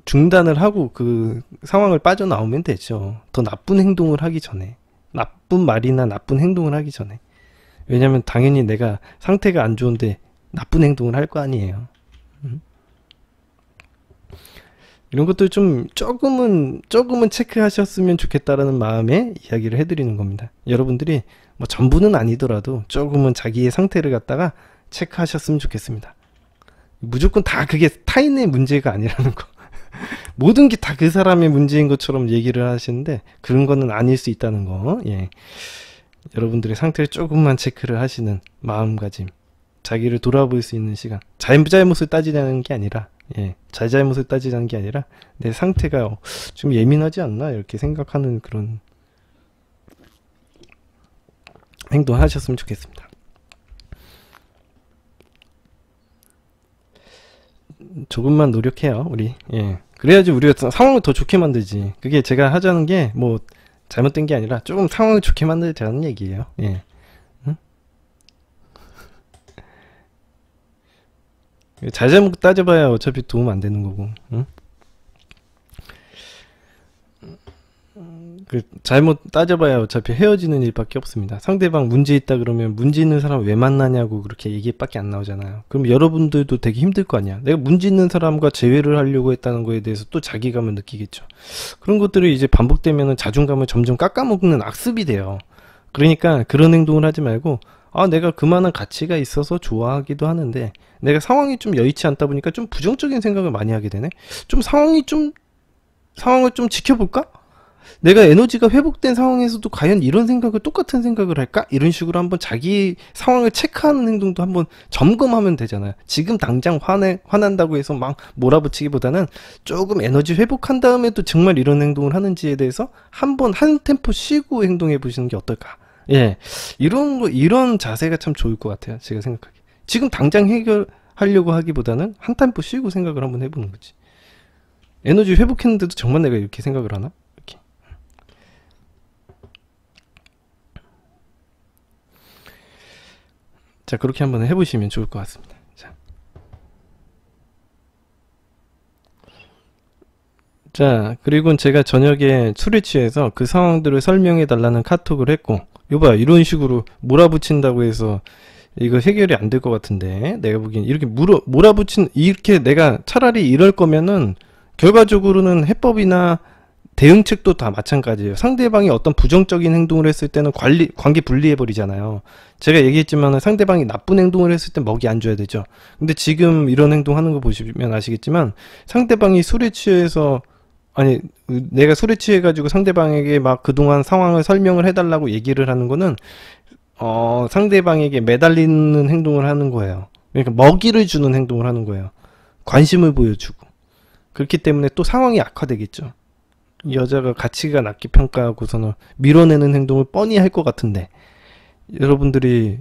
중단을 하고 그 상황을 빠져나오면 되죠. 더 나쁜 행동을 하기 전에, 나쁜 말이나 나쁜 행동을 하기 전에. 왜냐면 당연히 내가 상태가 안 좋은데 나쁜 행동을 할 거 아니에요. 이런 것들 조금은 체크하셨으면 좋겠다라는 마음에 이야기를 해드리는 겁니다. 여러분들이 뭐 전부는 아니더라도 조금은 자기의 상태를 갖다가 체크하셨으면 좋겠습니다. 무조건 다 그게 타인의 문제가 아니라는 거. 모든 게 다 그 사람의 문제인 것처럼 얘기를 하시는데 그런 거는 아닐 수 있다는 거. 예. 여러분들의 상태를 조금만 체크를 하시는 마음가짐, 자기를 돌아볼 수 있는 시간. 잘못을 따지자는 게 아니라, 잘못을 따지자는 게 아니라 내 상태가 좀 예민하지 않나 이렇게 생각하는 그런 행동을 하셨으면 좋겠습니다. 조금만 노력해요, 우리. 그래야지 우리가 상황을 더 좋게 만들지. 그게 제가 하자는 게 뭐 잘못된 게 아니라 조금 상황을 좋게 만들자는 얘기예요. 응? 잘못 따져봐야 어차피 도움 안 되는 거고. 응? 잘못 따져봐야 어차피 헤어지는 일밖에 없습니다. 상대방 문제 있다 그러면 문제 있는 사람 왜 만나냐고 그렇게 얘기밖에 안 나오잖아요. 그럼 여러분들도 되게 힘들 거 아니야. 내가 문제 있는 사람과 재회를 하려고 했다는 거에 대해서 또 자기감을 느끼겠죠. 그런 것들이 이제 반복되면 자존감을 점점 깎아먹는 악습이 돼요. 그러니까 그런 행동을 하지 말고 내가 그만한 가치가 있어서 좋아하기도 하는데 내가 상황이 좀 여의치 않다 보니까 좀 부정적인 생각을 많이 하게 되네. 상황을 좀 지켜볼까? 내가 에너지가 회복된 상황에서도 과연 이런 생각을 똑같은 생각을 할까? 이런 식으로 한번 자기 상황을 체크하는 행동도 한번 점검하면 되잖아요. 지금 당장 화난다고 해서 막 몰아붙이기보다는 조금 에너지 회복한 다음에도 정말 이런 행동을 하는지에 대해서 한번 한 템포 쉬고 행동해 보시는 게 어떨까? 이런 자세가 참 좋을 것 같아요. 제가 생각하기에. 지금 당장 해결하려고 하기보다는 한 템포 쉬고 생각을 한번 해보는 거지. 에너지 회복했는데도 정말 내가 이렇게 생각을 하나? 자, 그렇게 한번 해보시면 좋을 것 같습니다. 자, 그리고 제가 저녁에 술에 취해서 그 상황들을 설명해 달라는 카톡을 했고, 여봐, 이런 식으로 몰아붙인다고 해서 이거 해결이 안 될 것 같은데, 내가 보기엔 이렇게 이렇게 내가 차라리 이럴 거면은 결과적으로는 해법이나 대응책도 다 마찬가지예요. 상대방이 어떤 부정적인 행동을 했을 때는 관계 분리해버리잖아요. 제가 얘기했지만 상대방이 나쁜 행동을 했을 때 먹이 안 줘야 되죠. 근데 지금 이런 행동하는 거 보시면 아시겠지만 상대방이 술에 취해서 내가 술에 취해가지고 상대방에게 막 그동안 상황을 설명을 해달라고 얘기를 하는 거는 상대방에게 매달리는 행동을 하는 거예요. 그러니까 먹이를 주는 행동을 하는 거예요. 관심을 보여주고. 그렇기 때문에 또 상황이 악화되겠죠. 여자가 가치가 낮게 평가하고서는 밀어내는 행동을 뻔히 할 것 같은데 여러분들이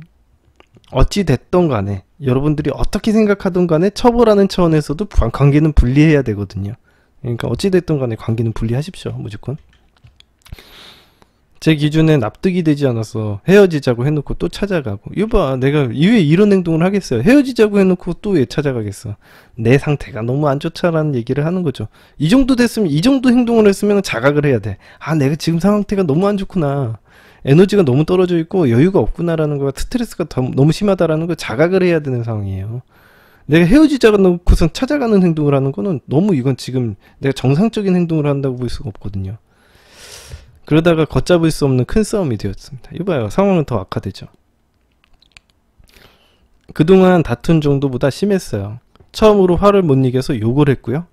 어찌 됐던 간에 여러분들이 어떻게 생각하던 간에 처벌하는 차원에서도 관계는 분리해야 되거든요. 그러니까 어찌 됐던 간에 관계는 분리하십시오. 무조건. 제 기준에 납득이 되지 않아서 헤어지자고 해놓고 또 찾아가고 이봐 내가 왜 이런 행동을 하겠어요. 헤어지자고 해놓고 또 왜 찾아가겠어. 내 상태가 너무 안 좋다라는 얘기를 하는 거죠. 이 정도 됐으면 이 정도 행동을 했으면 자각을 해야 돼. 내가 지금 상태가 너무 안 좋구나. 에너지가 너무 떨어져 있고 여유가 없구나라는 거가 스트레스가 너무 심하다라는 걸 자각을 해야 되는 상황이에요. 내가 헤어지자고 놓고선 찾아가는 행동을 하는 거는 너무 이건 지금 내가 정상적인 행동을 한다고 볼 수가 없거든요. 그러다가 걷잡을 수 없는 큰 싸움이 되었습니다. 이봐요. 상황은 더 악화되죠. 그동안 다툰 정도보다 심했어요. 처음으로 화를 못 이겨서 욕을 했고요.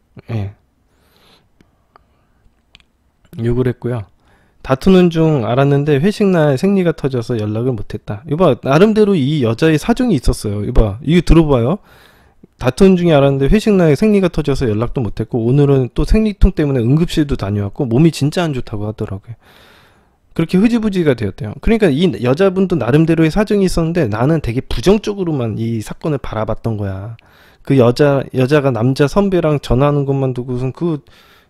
욕을 했고요. 다투는 중 알았는데 회식날 생리가 터져서 연락을 못했다. 이봐 나름대로 이 여자의 사정이 있었어요. 이봐 이거 들어봐요. 다투는 중에 알았는데 회식날에 생리가 터져서 연락도 못했고 오늘은 또 생리통 때문에 응급실도 다녀왔고 몸이 진짜 안 좋다고 하더라고요. 그렇게 흐지부지가 되었대요. 그러니까 이 여자분도 나름대로의 사정이 있었는데 나는 되게 부정적으로만 이 사건을 바라봤던 거야. 그 여자가 남자 선배랑 전화하는 것만 두고선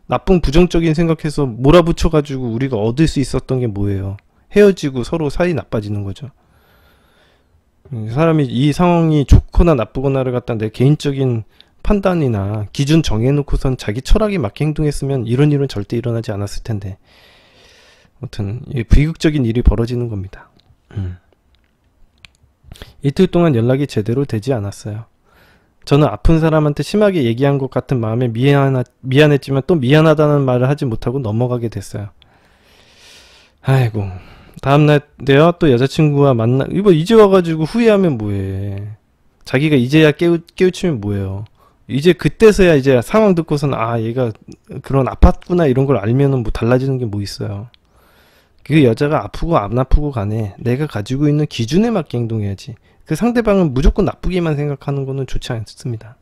나쁜 부정적인 생각해서 몰아붙여가지고 우리가 얻을 수 있었던 게 뭐예요? 헤어지고 서로 사이 나빠지는 거죠. 사람이 이 상황이 좋거나 나쁘거나를 갖다 내 개인적인 판단이나 기준 정해놓고선 자기 철학에 맞게 행동했으면 이런 일은 절대 일어나지 않았을 텐데, 아무튼 비극적인 일이 벌어지는 겁니다. 이틀 동안 연락이 제대로 되지 않았어요. 저는 아픈 사람한테 심하게 얘기한 것 같은 마음에 미안했지만 또 미안하다는 말을 하지 못하고 넘어가게 됐어요. 아이고, 다음날 내가 또 여자친구와 이제 와가지고 후회하면 뭐해. 자기가 이제야 깨우치면 뭐해요. 이제 그때서야 이제 상황 듣고서는 아, 얘가 그런 아팠구나 이런 걸 알면은 뭐 달라지는 게 뭐 있어요. 그 여자가 아프고 안 아프고 간에 내가 가지고 있는 기준에 맞게 행동해야지. 그 상대방은 무조건 나쁘게만 생각하는 거는 좋지 않습니다.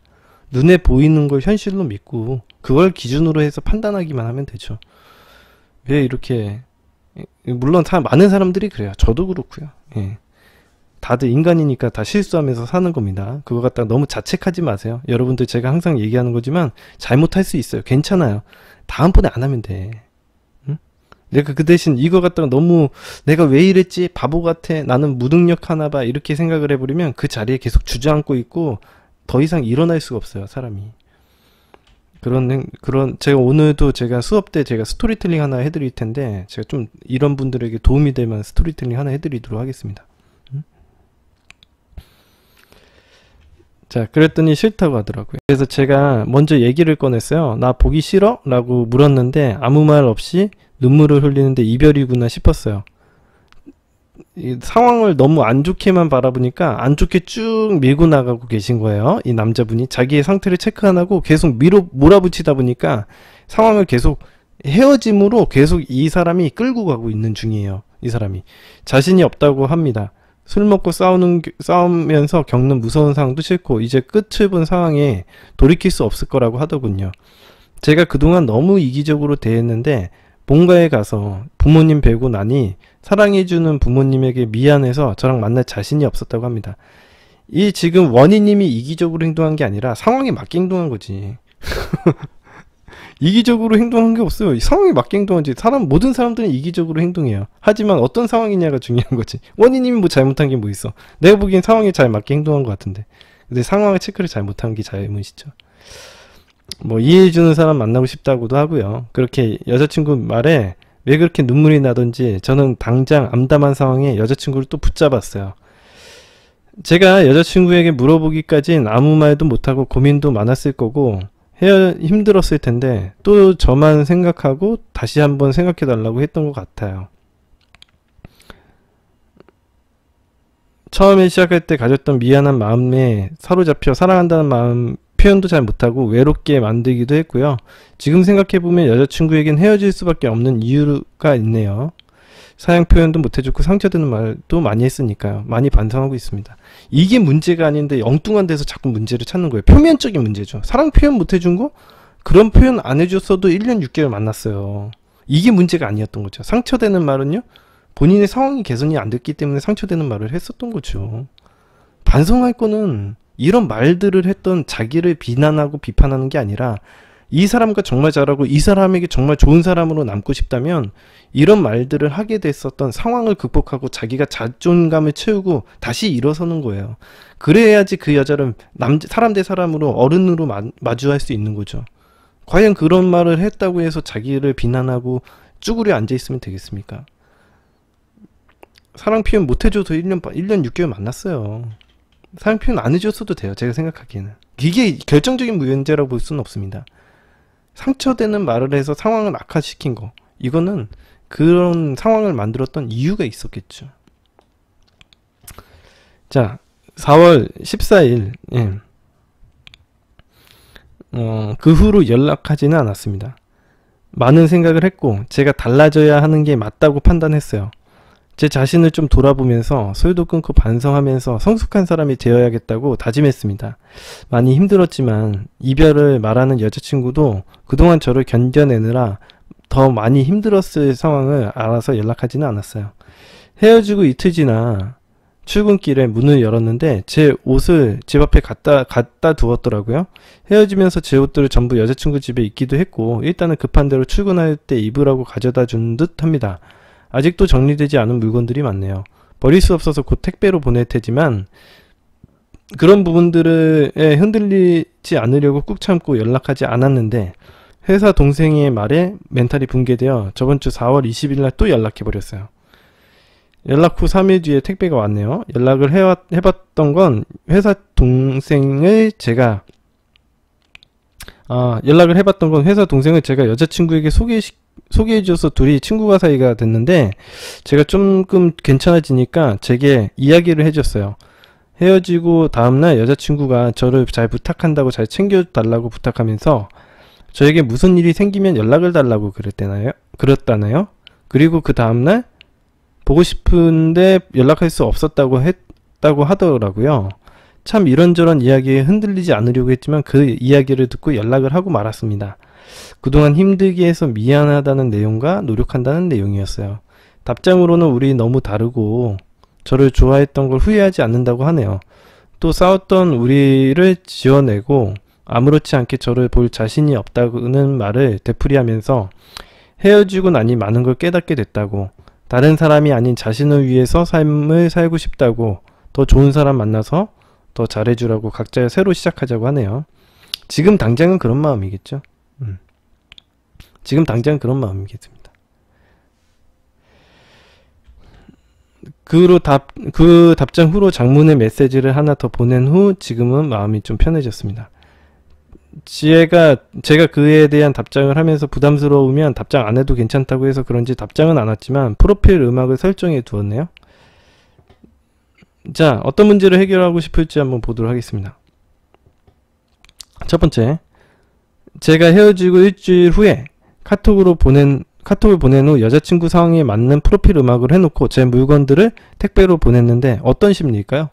눈에 보이는 걸 현실로 믿고 그걸 기준으로 해서 판단하기만 하면 되죠. 왜 이렇게, 물론 많은 사람들이 그래요. 저도 그렇고요. 예. 다들 인간이니까 다 실수하면서 사는 겁니다. 그거 갖다가 너무 자책하지 마세요. 여러분들 제가 항상 얘기하는 거지만 잘못할 수 있어요. 괜찮아요. 다음번에 안 하면 돼. 내가 그 대신 이거 갖다가 너무 내가 왜 이랬지? 바보 같아. 나는 무능력하나 봐. 이렇게 생각을 해버리면 그 자리에 계속 주저앉고 있고 더 이상 일어날 수가 없어요. 사람이. 제가 오늘도 제가 수업 때 제가 스토리텔링 하나 해드릴 텐데 제가 좀 이런 분들에게 도움이 될 만한 스토리텔링 하나 해드리도록 하겠습니다. 자, 그랬더니 싫다고 하더라고요. 그래서 제가 먼저 얘기를 꺼냈어요. 나 보기 싫어? 라고 물었는데 아무 말 없이 눈물을 흘리는데 이별이구나 싶었어요. 이 상황을 너무 안 좋게만 바라보니까 안 좋게 쭉 밀고 나가고 계신 거예요. 이 남자분이 자기의 상태를 체크 안 하고 계속 몰아붙이다 보니까 상황을 계속 헤어짐으로 계속 이 사람이 끌고 가고 있는 중이에요. 이 사람이 자신이 없다고 합니다. 술 먹고 싸우면서 겪는 무서운 상황도 싫고 이제 끝을 본 상황에 돌이킬 수 없을 거라고 하더군요. 제가 그동안 너무 이기적으로 대했는데 본가에 가서 부모님 뵈고 나니 사랑해주는 부모님에게 미안해서 저랑 만날 자신이 없었다고 합니다. 이 지금 원희님이 이기적으로 행동한 게 아니라 상황에 맞게 행동한 거지. 이기적으로 행동한 게 없어요. 상황에 맞게 행동하지. 모든 사람들은 이기적으로 행동해요. 하지만 어떤 상황이냐가 중요한 거지. 원희님이 뭐 잘못한 게 뭐 있어. 내가 보기엔 상황에 잘 맞게 행동한 것 같은데. 근데 상황의 체크를 잘못한 게 잘못이죠. 뭐 이해해주는 사람 만나고 싶다고도 하고요. 그렇게 여자친구 말에 왜 그렇게 눈물이 나던지 저는 당장 암담한 상황에 여자친구를 또 붙잡았어요. 제가 여자친구에게 물어보기까진 아무 말도 못하고 고민도 많았을 거고 힘들었을 텐데 또 저만 생각하고 다시 한번 생각해 달라고 했던 것 같아요. 처음에 시작할 때 가졌던 미안한 마음에 사로잡혀 사랑한다는 마음 표현도 잘 못하고 외롭게 만들기도 했고요. 지금 생각해보면 여자친구에겐 헤어질 수밖에 없는 이유가 있네요. 사양 표현도 못해줬고 상처되는 말도 많이 했으니까요. 많이 반성하고 있습니다. 이게 문제가 아닌데 엉뚱한 데서 자꾸 문제를 찾는 거예요. 표면적인 문제죠. 사랑 표현 못해준 거? 그런 표현 안 해줬어도 1년 6개월 만났어요. 이게 문제가 아니었던 거죠. 상처되는 말은요, 본인의 상황이 개선이 안 됐기 때문에 상처되는 말을 했었던 거죠. 반성할 거는 이런 말들을 했던 자기를 비난하고 비판하는 게 아니라 이 사람과 정말 잘하고 이 사람에게 정말 좋은 사람으로 남고 싶다면 이런 말들을 하게 됐었던 상황을 극복하고 자기가 자존감을 채우고 다시 일어서는 거예요. 그래야지 그 여자를 사람 대 사람으로 어른으로 마주할 수 있는 거죠. 과연 그런 말을 했다고 해서 자기를 비난하고 쭈그려 앉아있으면 되겠습니까? 사랑 표현 못 해줘서 1년 6개월 만났어요. 사랑 표현 안 해줬어도 돼요. 제가 생각하기에는. 이게 결정적인 문제라고 볼 수는 없습니다. 상처되는 말을 해서 상황을 악화시킨 거, 이거는 그런 상황을 만들었던 이유가 있었겠죠. 자, 4월 14일 그 후로 연락하지는 않았습니다. 많은 생각을 했고 제가 달라져야 하는 게 맞다고 판단했어요. 제 자신을 좀 돌아보면서 소유도 끊고 반성하면서 성숙한 사람이 되어야겠다고 다짐했습니다. 많이 힘들었지만 이별을 말하는 여자친구도 그동안 저를 견뎌내느라 더 많이 힘들었을 상황을 알아서 연락하지는 않았어요. 헤어지고 이틀 지나 출근길에 문을 열었는데 제 옷을 집 앞에 갖다 두었더라고요. 헤어지면서 제 옷들을 전부 여자친구 집에 있기도 했고 일단은 급한 대로 출근할 때 입으라고 가져다 준 듯 합니다. 아직도 정리되지 않은 물건들이 많네요. 버릴 수 없어서 곧 택배로 보낼 테지만 그런 부분들을 흔들리지 않으려고 꾹 참고 연락하지 않았는데 회사 동생의 말에 멘탈이 붕괴되어 저번 주 4월 20일 날 또 연락해버렸어요. 연락 후 3일 뒤에 택배가 왔네요. 연락을 해봤던 건 회사 동생을 제가 여자친구에게 소개해줘서 둘이 친구가 사이가 됐는데 제가 조금 괜찮아지니까 제게 이야기를 해줬어요. 헤어지고 다음날 여자친구가 저를 잘 부탁한다고 잘 챙겨달라고 부탁하면서 저에게 무슨 일이 생기면 연락을 달라고 그랬다나요? 그리고 그 다음날 보고 싶은데 연락할 수 없었다고 했다고 하더라고요. 참 이런저런 이야기에 흔들리지 않으려고 했지만 그 이야기를 듣고 연락을 하고 말았습니다. 그동안 힘들게 해서 미안하다는 내용과 노력한다는 내용이었어요. 답장으로는 우리 너무 다르고 저를 좋아했던 걸 후회하지 않는다고 하네요. 또 싸웠던 우리를 지어내고 아무렇지 않게 저를 볼 자신이 없다는 말을 되풀이하면서 헤어지고 나니 많은 걸 깨닫게 됐다고, 다른 사람이 아닌 자신을 위해서 삶을 살고 싶다고, 더 좋은 사람 만나서 더 잘해주라고 각자 새로 시작하자고 하네요. 지금 당장은 그런 마음이겠죠. 지금 당장 그런 마음이겠습니다. 그 답장 후로 장문의 메시지를 하나 더 보낸 후 지금은 마음이 좀 편해졌습니다. 제가 그에 대한 답장을 하면서 부담스러우면 답장 안 해도 괜찮다고 해서 그런지 답장은 안 왔지만 프로필 음악을 설정해 두었네요. 자, 어떤 문제를 해결하고 싶을지 한번 보도록 하겠습니다. 첫 번째, 제가 헤어지고 일주일 후에 카톡을 보낸 후 여자친구 상황에 맞는 프로필 음악을 해놓고 제 물건들을 택배로 보냈는데 어떤 심리일까요?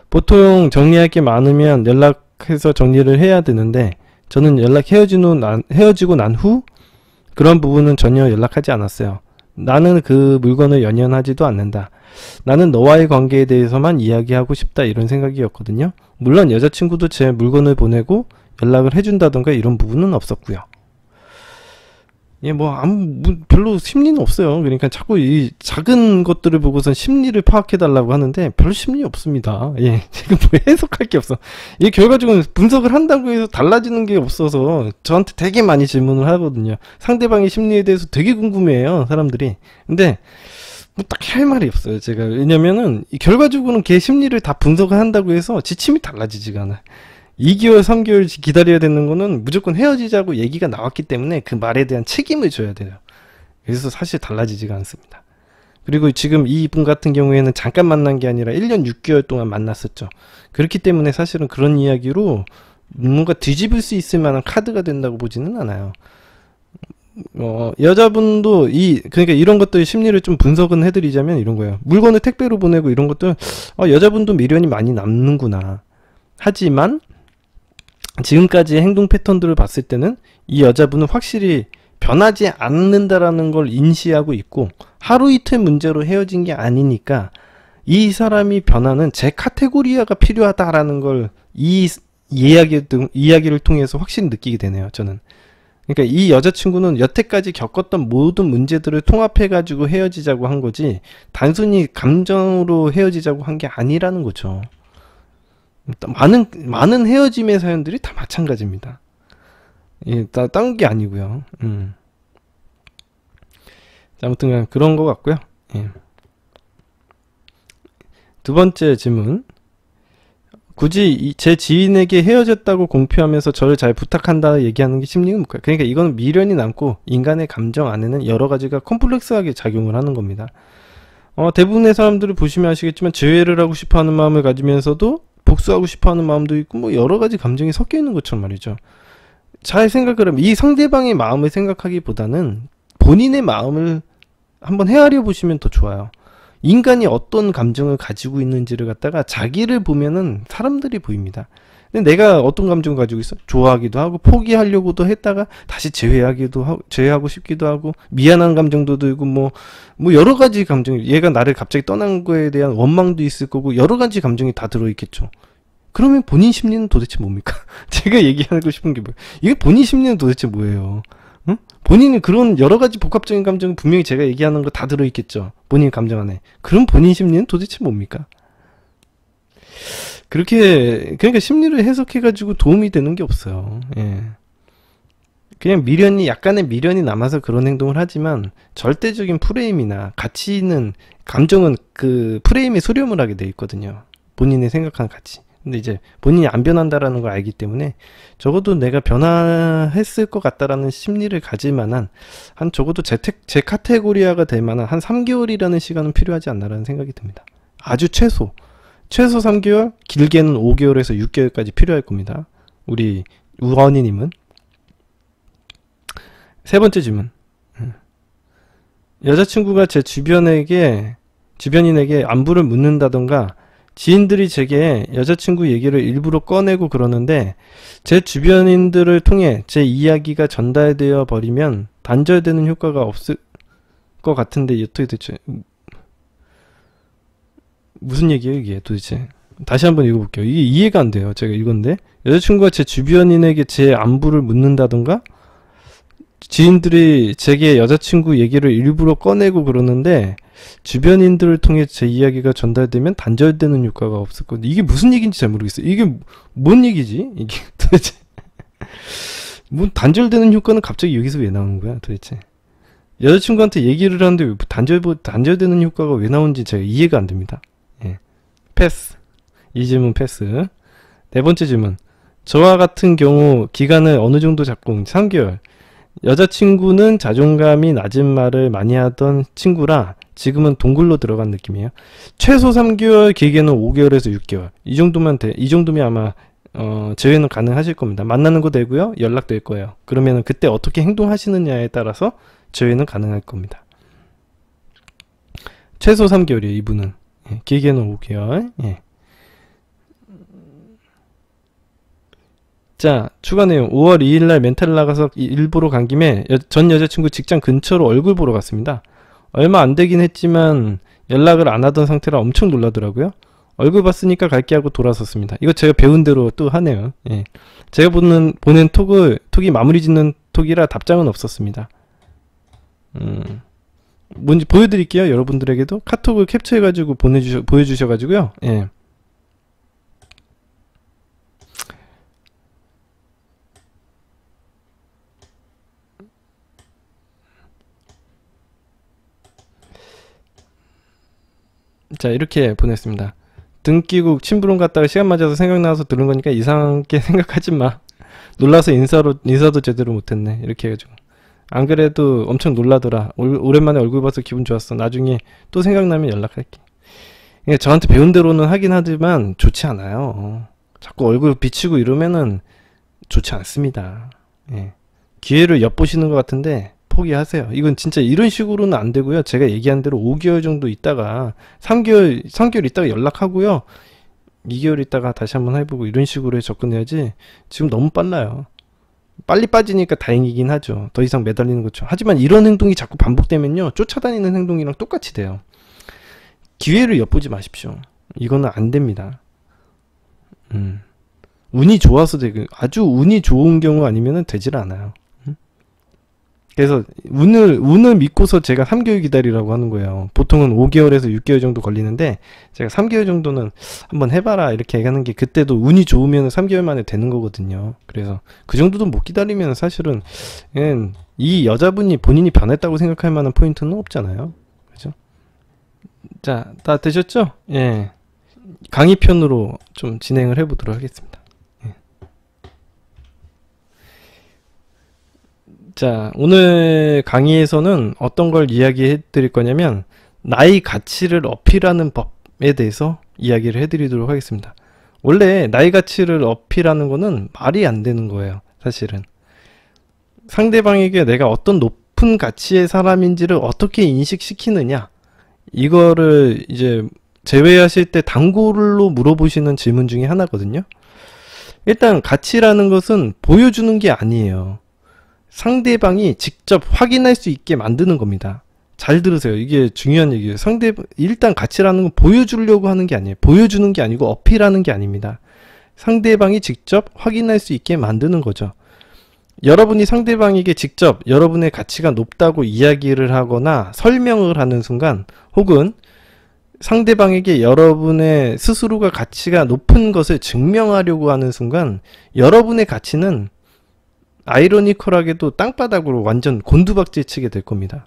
보통 정리할 게 많으면 연락해서 정리를 해야 되는데 저는 헤어지고 난 후 그런 부분은 전혀 연락하지 않았어요. 나는 그 물건을 연연하지도 않는다. 나는 너와의 관계에 대해서만 이야기하고 싶다, 이런 생각이었거든요. 물론 여자친구도 제 물건을 보내고 연락을 해준다던가 이런 부분은 없었고요. 예, 별로 심리는 없어요. 그러니까 자꾸 이 작은 것들을 보고선 심리를 파악해달라고 하는데 별 심리 없습니다. 예, 지금 해석할 게 없어. 이 결과적으로 분석을 한다고 해서 달라지는 게 없어서 저한테 되게 많이 질문을 하거든요. 상대방의 심리에 대해서 되게 궁금해해요, 사람들이. 근데 딱히 할 말이 없어요, 제가. 왜냐면은 결과적으로는 걔 심리를 다 분석을 한다고 해서 지침이 달라지지가 않아요. 2개월, 3개월 기다려야 되는 거는 무조건 헤어지자고 얘기가 나왔기 때문에 그 말에 대한 책임을 져야 돼요. 그래서 사실 달라지지가 않습니다. 그리고 지금 이분 같은 경우에는 잠깐 만난 게 아니라 1년 6개월 동안 만났었죠. 그렇기 때문에 사실은 그런 이야기로 뭔가 뒤집을 수 있을 만한 카드가 된다고 보지는 않아요. 여자분도 그러니까 이런 것들 심리를 좀 분석은 해드리자면 이런 거예요. 물건을 택배로 보내고 이런 것들, 여자분도 미련이 많이 남는구나. 하지만 지금까지의 행동 패턴들을 봤을 때는 이 여자분은 확실히 변하지 않는다라는 걸 인지하고 있고 하루 이틀 문제로 헤어진 게 아니니까 이 사람이 변하는 제 카테고리아가 필요하다라는 걸 이 이야기를 통해서 확실히 느끼게 되네요, 저는. 그러니까 이 여자친구는 여태까지 겪었던 모든 문제들을 통합해 가지고 헤어지자고 한 거지 단순히 감정으로 헤어지자고 한 게 아니라는 거죠. 많은 헤어짐의 사연들이 다 마찬가지입니다. 예, 다른 게 아니고요. 아무튼 그런 것 같고요. 예. 두 번째 질문. 굳이 제 지인에게 헤어졌다고 공표하면서 저를 잘 부탁한다 얘기하는 게 심리는 뭘까요? 그러니까 이건 미련이 남고 인간의 감정 안에는 여러 가지가 콤플렉스하게 작용을 하는 겁니다. 대부분의 사람들을 보시면 아시겠지만 재회를 하고 싶어하는 마음을 가지면서도 복수하고 싶어하는 마음도 있고 여러 가지 감정이 섞여 있는 것처럼 말이죠. 잘 생각을 하면 이 상대방의 마음을 생각하기보다는 본인의 마음을 한번 헤아려 보시면 더 좋아요. 인간이 어떤 감정을 가지고 있는지를 갖다가 자기를 보면은 사람들이 보입니다. 근데 내가 어떤 감정을 가지고 있어? 좋아하기도 하고 포기하려고도 했다가 다시 제외하고 싶기도 하고 미안한 감정도 들고 뭐 여러 가지 감정이, 얘가 나를 갑자기 떠난 거에 대한 원망도 있을 거고 여러 가지 감정이 다 들어있겠죠. 그러면 본인 심리는 도대체 뭡니까? 제가 얘기하고 싶은 게 뭐예요? 이게 본인 심리는 도대체 뭐예요? 응? 본인이 그런 여러 가지 복합적인 감정은 분명히 제가 얘기하는 거 다 들어있겠죠. 본인 감정 안에. 그럼 본인 심리는 도대체 뭡니까? 그러니까 심리를 해석해가지고 도움이 되는 게 없어요. 예. 그냥 약간의 미련이 남아서 그런 행동을 하지만 절대적인 프레임이나 가치 있는 감정은 그 프레임에 수렴을 하게 돼 있거든요. 본인이 생각하는 가치. 근데 이제 본인이 안 변한다라는 걸 알기 때문에 적어도 내가 변화했을 것 같다라는 심리를 가질 만한 적어도 제 카테고리아가 될 만한 한 3개월이라는 시간은 필요하지 않나라는 생각이 듭니다. 아주 최소 3개월, 길게는 5개월에서 6개월까지 필요할 겁니다. 우리 우원희님은. 세 번째 질문. 여자친구가 제 주변인에게 안부를 묻는다던가 지인들이 제게 여자친구 얘기를 일부러 꺼내고 그러는데 제 주변인들을 통해 제 이야기가 전달되어 버리면 단절되는 효과가 없을 것 같은데 어떻게 대체 무슨 얘기예요 이게 도대체? 다시 한번 읽어볼게요. 이게 이해가 안 돼요. 제가 읽었는데 여자친구가 제 주변인에게 제 안부를 묻는다던가 지인들이 제게 여자친구 얘기를 일부러 꺼내고 그러는데 주변인들을 통해 제 이야기가 전달되면 단절되는 효과가 없을 건데 이게 무슨 얘기인지 잘 모르겠어요. 이게 뭔 얘기지? 이게 도대체 뭐 단절되는 효과는 갑자기 여기서 왜 나오는 거야 도대체? 여자친구한테 얘기를 하는데 왜 단절되는 효과가 왜 나오는지 제가 이해가 안 됩니다. 예. 패스. 이 질문 패스. 네 번째 질문. 저와 같은 경우 기간을 어느 정도 잡고 3개월. 여자친구는 자존감이 낮은 말을 많이 하던 친구라 지금은 동굴로 들어간 느낌이에요. 최소 3개월, 길게는 5개월에서 6개월. 이 정도면 아마 제외는 가능하실 겁니다. 만나는 거 되고요. 연락될 거예요. 그러면 그때 어떻게 행동하시느냐에 따라서 제외는 가능할 겁니다. 최소 3개월이에요. 이분은. 예, 길게는 5개월. 예. 자, 추가 내용. 5월 2일날 멘탈을 나가서 일보러 간 김에 전 여자친구 직장 근처로 얼굴 보러 갔습니다. 얼마 안 되긴 했지만 연락을 안 하던 상태라 엄청 놀라더라고요. 얼굴 봤으니까 갈게 하고 돌아섰습니다. 이거 제가 배운 대로 또 하네요. 예. 제가 보낸 톡이 마무리 짓는 톡이라 답장은 없었습니다. 뭔지 보여드릴게요. 여러분들에게도 카톡을 캡처해가지고 보여주셔가지고요. 예. 자, 이렇게 보냈습니다. 등 끼고 침부름 갔다가 시간 맞아서 생각나서 들은 거니까 이상하게 생각하지 마. 놀라서 인사도 제대로 못했네. 이렇게 해가지고. 안 그래도 엄청 놀라더라. 오랜만에 얼굴 봐서 기분 좋았어. 나중에 또 생각나면 연락할게. 그러니까 저한테 배운 대로는 하긴 하지만 좋지 않아요. 자꾸 얼굴 비치고 이러면은 좋지 않습니다. 예. 기회를 엿보시는 것 같은데 포기하세요. 이건 진짜 이런 식으로는 안 되고요. 제가 얘기한 대로 5개월 정도 있다가 3개월 있다가 연락하고요. 2개월 있다가 다시 한번 해보고 이런 식으로 접근해야지. 지금 너무 빨라요. 빨리 빠지니까 다행이긴 하죠. 더 이상 매달리는 거죠. 하지만 이런 행동이 자꾸 반복되면요. 쫓아다니는 행동이랑 똑같이 돼요. 기회를 엿보지 마십시오. 이거는 안 됩니다. 운이 좋아서 되고 아주 운이 좋은 경우 아니면은 되질 않아요. 그래서 운을 믿고서 제가 3개월 기다리라고 하는 거예요. 보통은 5개월에서 6개월 정도 걸리는데 제가 3개월 정도는 한번 해봐라 이렇게 하는 게 그때도 운이 좋으면 3개월 만에 되는 거거든요. 그래서 그 정도도 못 기다리면 사실은 이 여자분이 본인이 변했다고 생각할 만한 포인트는 없잖아요. 그죠? 자, 다 되셨죠? 예. 강의편으로 좀 진행을 해보도록 하겠습니다. 자, 오늘 강의에서는 어떤 걸 이야기해 드릴 거냐면 나의 가치를 어필하는 법에 대해서 이야기를 해 드리도록 하겠습니다. 원래 나의 가치를 어필하는 거는 말이 안 되는 거예요. 사실은 상대방에게 내가 어떤 높은 가치의 사람인지를 어떻게 인식시키느냐, 이거를 이제 제외하실 때 단골로 물어보시는 질문 중에 하나거든요. 일단 가치라는 것은 보여주는 게 아니에요. 상대방이 직접 확인할 수 있게 만드는 겁니다. 잘 들으세요. 이게 중요한 얘기예요. 일단 가치라는 건 보여주려고 하는 게 아니에요. 보여주는 게 아니고 어필하는 게 아닙니다. 상대방이 직접 확인할 수 있게 만드는 거죠. 여러분이 상대방에게 직접 여러분의 가치가 높다고 이야기를 하거나 설명을 하는 순간, 혹은 상대방에게 여러분의 스스로가 가치가 높은 것을 증명하려고 하는 순간, 여러분의 가치는 아이러니컬하게도 땅바닥으로 완전 곤두박질 치게 될 겁니다.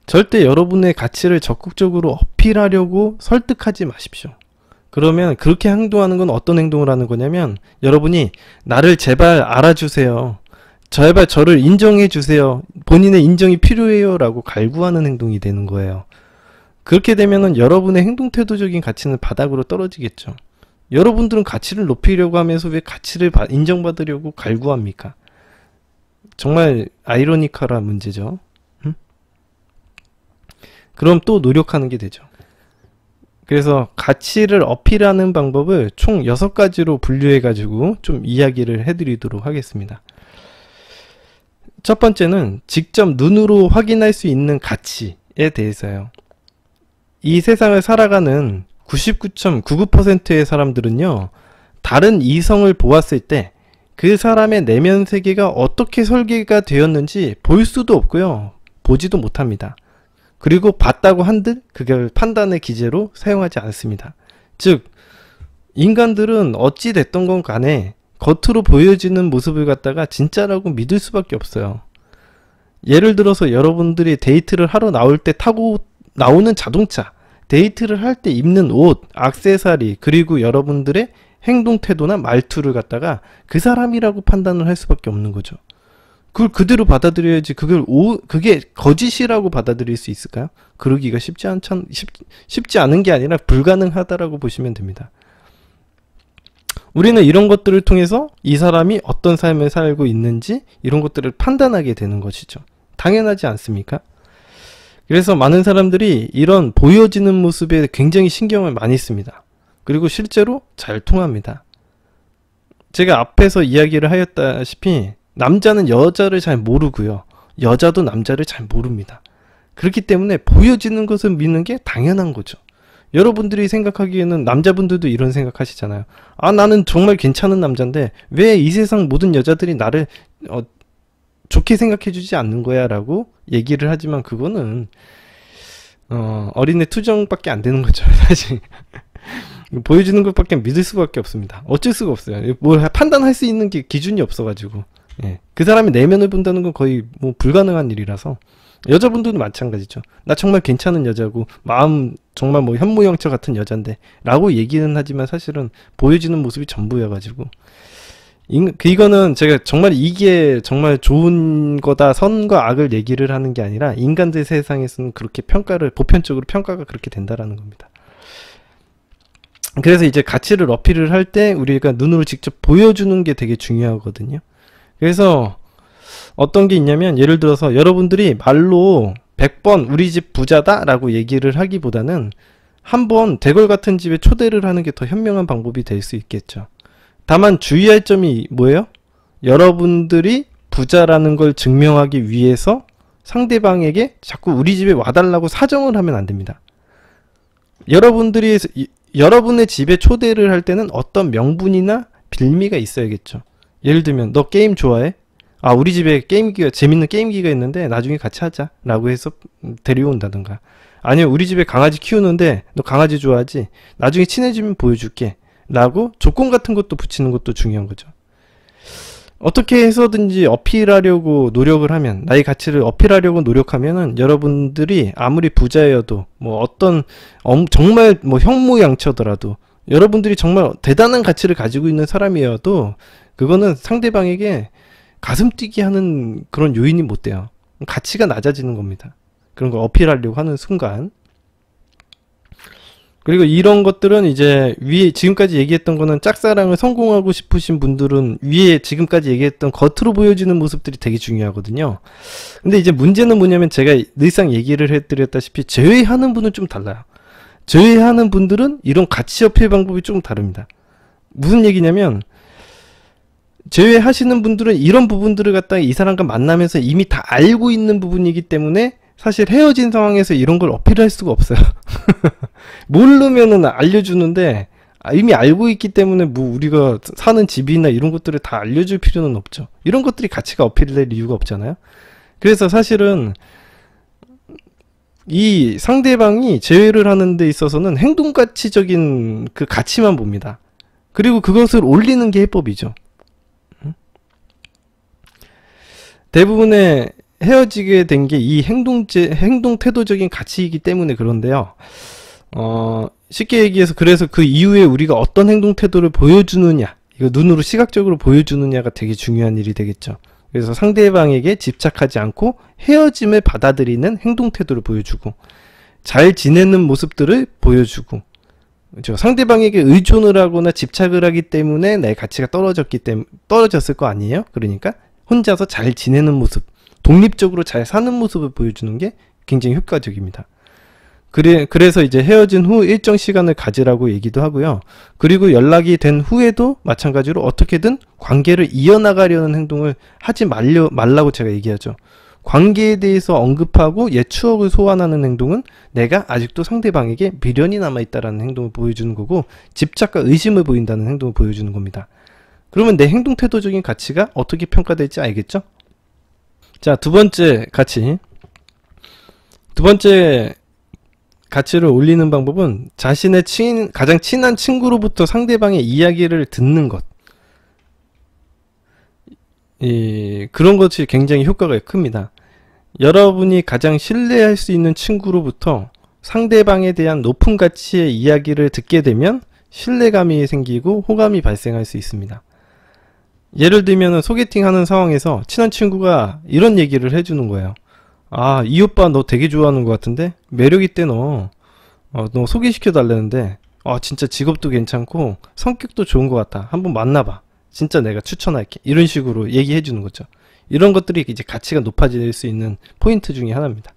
절대 여러분의 가치를 적극적으로 어필하려고 설득하지 마십시오. 그러면 그렇게 행동하는 건 어떤 행동을 하는 거냐면, 여러분이 나를 제발 알아주세요, 제발 저를 인정해 주세요, 본인의 인정이 필요해요 라고 갈구하는 행동이 되는 거예요. 그렇게 되면은 여러분의 행동태도적인 가치는 바닥으로 떨어지겠죠. 여러분들은 가치를 높이려고 하면서 왜 가치를 인정받으려고 갈구합니까? 정말 아이러니컬한 문제죠. 그럼 또 노력하는 게 되죠. 그래서 가치를 어필하는 방법을 총 6가지로 분류해 가지고 좀 이야기를 해드리도록 하겠습니다. 첫 번째는 직접 눈으로 확인할 수 있는 가치에 대해서요. 이 세상을 살아가는 99.99%의 사람들은요, 다른 이성을 보았을 때 그 사람의 내면 세계가 어떻게 설계가 되었는지 볼 수도 없고요, 보지도 못합니다. 그리고 봤다고 한들 그걸 판단의 기제로 사용하지 않습니다. 즉, 인간들은 어찌 됐던 건 간에 겉으로 보여지는 모습을 갖다가 진짜라고 믿을 수밖에 없어요. 예를 들어서 여러분들이 데이트를 하러 나올 때 타고 나오는 자동차, 데이트를 할 때 입는 옷, 액세서리, 그리고 여러분들의 행동 태도나 말투를 갖다가 그 사람이라고 판단을 할 수밖에 없는 거죠. 그걸 그대로 받아들여야지, 그게 거짓이라고 받아들일 수 있을까요? 그러기가 쉽지 않은 게 아니라 불가능하다라고 보시면 됩니다. 우리는 이런 것들을 통해서 이 사람이 어떤 삶을 살고 있는지 이런 것들을 판단하게 되는 것이죠. 당연하지 않습니까? 그래서 많은 사람들이 이런 보여지는 모습에 굉장히 신경을 많이 씁니다. 그리고 실제로 잘 통합니다. 제가 앞에서 이야기를 하였다시피 남자는 여자를 잘 모르고요, 여자도 남자를 잘 모릅니다. 그렇기 때문에 보여지는 것을 믿는 게 당연한 거죠. 여러분들이 생각하기에는 남자분들도 이런 생각하시잖아요. 아, 나는 정말 괜찮은 남자인데 왜 이 세상 모든 여자들이 나를 좋게 생각해 주지 않는 거야 라고 얘기를 하지만, 그거는 어린애 투정밖에 안 되는 거죠. 사실 보여주는 것밖에 믿을 수밖에 없습니다. 어쩔 수가 없어요. 뭘 판단할 수 있는 게 기준이 없어가지고, 예. 그 사람의 내면을 본다는 건 거의 뭐 불가능한 일이라서. 여자분들도 마찬가지죠. 나 정말 괜찮은 여자고 마음 정말 뭐 현모양처 같은 여잔데 라고 얘기는 하지만 사실은 보여지는 모습이 전부여가지고, 이거는 제가 정말 이게 정말 좋은 거다, 선과 악을 얘기를 하는 게 아니라 인간들 세상에서는 그렇게 보편적으로 평가가 그렇게 된다라는 겁니다. 그래서 이제 가치를 어필을 할 때 우리가 눈으로 직접 보여주는 게 되게 중요하거든요. 그래서 어떤 게 있냐면, 예를 들어서 여러분들이 말로 100번 우리 집 부자다 라고 얘기를 하기보다는 한번 대궐 같은 집에 초대를 하는 게 더 현명한 방법이 될 수 있겠죠. 다만 주의할 점이 뭐예요? 여러분들이 부자라는 걸 증명하기 위해서 상대방에게 자꾸 우리 집에 와달라고 사정을 하면 안 됩니다. 여러분의 집에 초대를 할 때는 어떤 명분이나 빌미가 있어야겠죠. 예를 들면, 너 게임 좋아해? 아, 우리 집에 재밌는 게임기가 있는데 나중에 같이 하자 라고 해서 데려온다든가, 아니면 우리 집에 강아지 키우는데 너 강아지 좋아하지? 나중에 친해지면 보여줄게 라고 조건 같은 것도 붙이는 것도 중요한 거죠. 어떻게 해서든지 어필하려고 노력을 하면, 나의 가치를 어필하려고 노력하면은 여러분들이 아무리 부자여도 뭐 어떤 정말 뭐 형모양처더라도, 여러분들이 정말 대단한 가치를 가지고 있는 사람이어도 그거는 상대방에게 가슴 뛰게 하는 그런 요인이 못 돼요. 가치가 낮아지는 겁니다. 그런 걸 어필하려고 하는 순간. 그리고 이런 것들은 이제 위에 지금까지 얘기했던 거는 짝사랑을 성공하고 싶으신 분들은 위에 지금까지 얘기했던 겉으로 보여지는 모습들이 되게 중요하거든요. 근데 이제 문제는 뭐냐면, 제가 늘상 얘기를 해드렸다시피 제외하는 분은 좀 달라요. 제외하는 분들은 이런 가치 어필 방법이 좀 다릅니다. 무슨 얘기냐면 제외하시는 분들은 이런 부분들을 갖다가 이 사람과 만나면서 이미 다 알고 있는 부분이기 때문에 사실 헤어진 상황에서 이런 걸 어필할 수가 없어요. 모르면은 알려주는데 이미 알고 있기 때문에 뭐 우리가 사는 집이나 이런 것들을 다 알려줄 필요는 없죠. 이런 것들이 가치가 어필될 이유가 없잖아요. 그래서 사실은 이 상대방이 제외를 하는 데 있어서는 행동가치적인 그 가치만 봅니다. 그리고 그것을 올리는 게 해법이죠. 대부분의 헤어지게 된 게 이 행동 태도적인 가치이기 때문에 그런데요. 쉽게 얘기해서 그래서 그 이후에 우리가 어떤 행동 태도를 보여주느냐, 이거 눈으로 시각적으로 보여주느냐가 되게 중요한 일이 되겠죠. 그래서 상대방에게 집착하지 않고 헤어짐을 받아들이는 행동 태도를 보여주고, 잘 지내는 모습들을 보여주고, 그렇죠. 상대방에게 의존을 하거나 집착을 하기 때문에 내 가치가 떨어졌을 거 아니에요? 그러니까 혼자서 잘 지내는 모습, 독립적으로 잘 사는 모습을 보여주는 게 굉장히 효과적입니다. 그래서 이제 헤어진 후 일정 시간을 가지라고 얘기도 하고요. 그리고 연락이 된 후에도 마찬가지로 어떻게든 관계를 이어나가려는 행동을 하지 말라고 제가 얘기하죠. 관계에 대해서 언급하고 옛 추억을 소환하는 행동은 내가 아직도 상대방에게 미련이 남아있다는 행동을 보여주는 거고, 집착과 의심을 보인다는 행동을 보여주는 겁니다. 그러면 내 행동 태도적인 가치가 어떻게 평가될지 알겠죠? 자, 두 번째 가치. 두 번째 가치를 올리는 방법은 자신의 가장 친한 친구로부터 상대방의 이야기를 듣는 것. 그런 것이 굉장히 효과가 큽니다. 여러분이 가장 신뢰할 수 있는 친구로부터 상대방에 대한 높은 가치의 이야기를 듣게 되면 신뢰감이 생기고 호감이 발생할 수 있습니다. 예를 들면 소개팅 하는 상황에서 친한 친구가 이런 얘기를 해주는 거예요. 아, 이 오빠 너 되게 좋아하는 것 같은데? 매력 있대 너 소개시켜 달라는데, 진짜 직업도 괜찮고 성격도 좋은 것 같아. 한번 만나봐. 진짜 내가 추천할게. 이런 식으로 얘기해 주는 거죠. 이런 것들이 이제 가치가 높아질 수 있는 포인트 중에 하나입니다.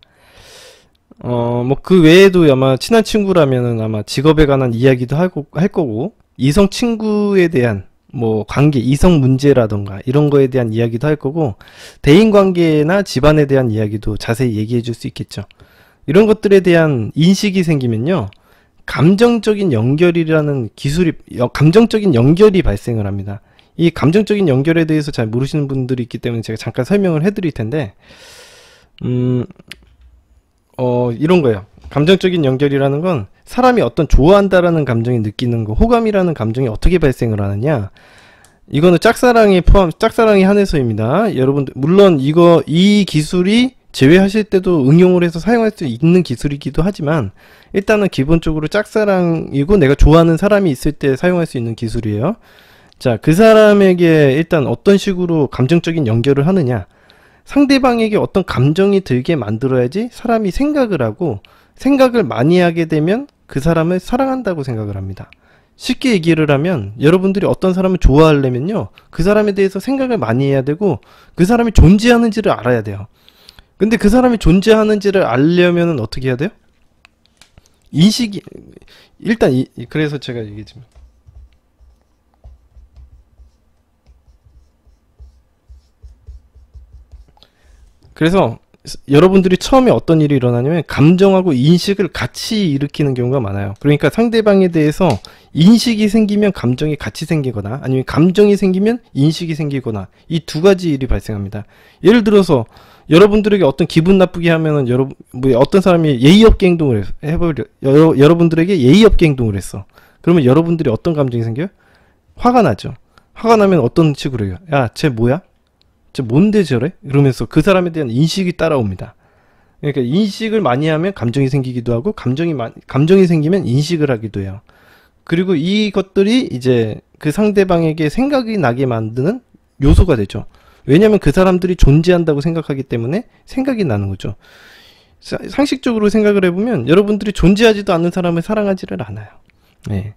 뭐 그 외에도 아마 친한 친구라면은 아마 직업에 관한 이야기도 할 거고, 이성 친구에 대한 뭐 관계, 이성 문제라던가 이런 거에 대한 이야기도 할 거고, 대인 관계나 집안에 대한 이야기도 자세히 얘기해 줄 수 있겠죠. 이런 것들에 대한 인식이 생기면요, 감정적인 연결이라는 감정적인 연결이 발생을 합니다. 이 감정적인 연결에 대해서 잘 모르시는 분들이 있기 때문에 제가 잠깐 설명을 해 드릴 텐데, 이런 거예요. 감정적인 연결이라는 건 사람이 어떤 좋아한다라는 감정이 느끼는 거, 호감이라는 감정이 어떻게 발생을 하느냐, 이거는 짝사랑에 한해서입니다. 여러분들 물론 이 기술이 제외하실 때도 응용을 해서 사용할 수 있는 기술이기도 하지만, 일단은 기본적으로 짝사랑이고 내가 좋아하는 사람이 있을 때 사용할 수 있는 기술이에요. 자, 그 사람에게 일단 어떤 식으로 감정적인 연결을 하느냐, 상대방에게 어떤 감정이 들게 만들어야지 사람이 생각을 하고, 생각을 많이 하게 되면 그 사람을 사랑한다고 생각을 합니다. 쉽게 얘기를 하면 여러분들이 어떤 사람을 좋아하려면요, 그 사람에 대해서 생각을 많이 해야 되고 그 사람이 존재하는지를 알아야 돼요. 근데 그 사람이 존재하는지를 알려면 어떻게 해야 돼요? 인식이 일단 그래서 제가 얘기했지만, 그래서 여러분들이 처음에 어떤 일이 일어나냐면 감정하고 인식을 같이 일으키는 경우가 많아요. 그러니까 상대방에 대해서 인식이 생기면 감정이 같이 생기거나, 아니면 감정이 생기면 인식이 생기거나, 이 두 가지 일이 발생합니다. 예를 들어서 여러분들에게 어떤 기분 나쁘게 하면은 어떤 사람이 예의 없게 행동을 여러분들에게 예의 없게 행동을 했어. 그러면 여러분들이 어떤 감정이 생겨요? 화가 나죠. 화가 나면 어떤 식으로 해요? 야, 쟤 뭐야? 쟤 뭔데 저래? 이러면서 그 사람에 대한 인식이 따라옵니다. 그러니까 인식을 많이 하면 감정이 생기기도 하고, 감정이 생기면 인식을 하기도 해요. 그리고 이것들이 이제 그 상대방에게 생각이 나게 만드는 요소가 되죠. 왜냐하면 그 사람들이 존재한다고 생각하기 때문에 생각이 나는 거죠. 상식적으로 생각을 해보면 여러분들이 존재하지도 않는 사람을 사랑하지를 않아요. 네.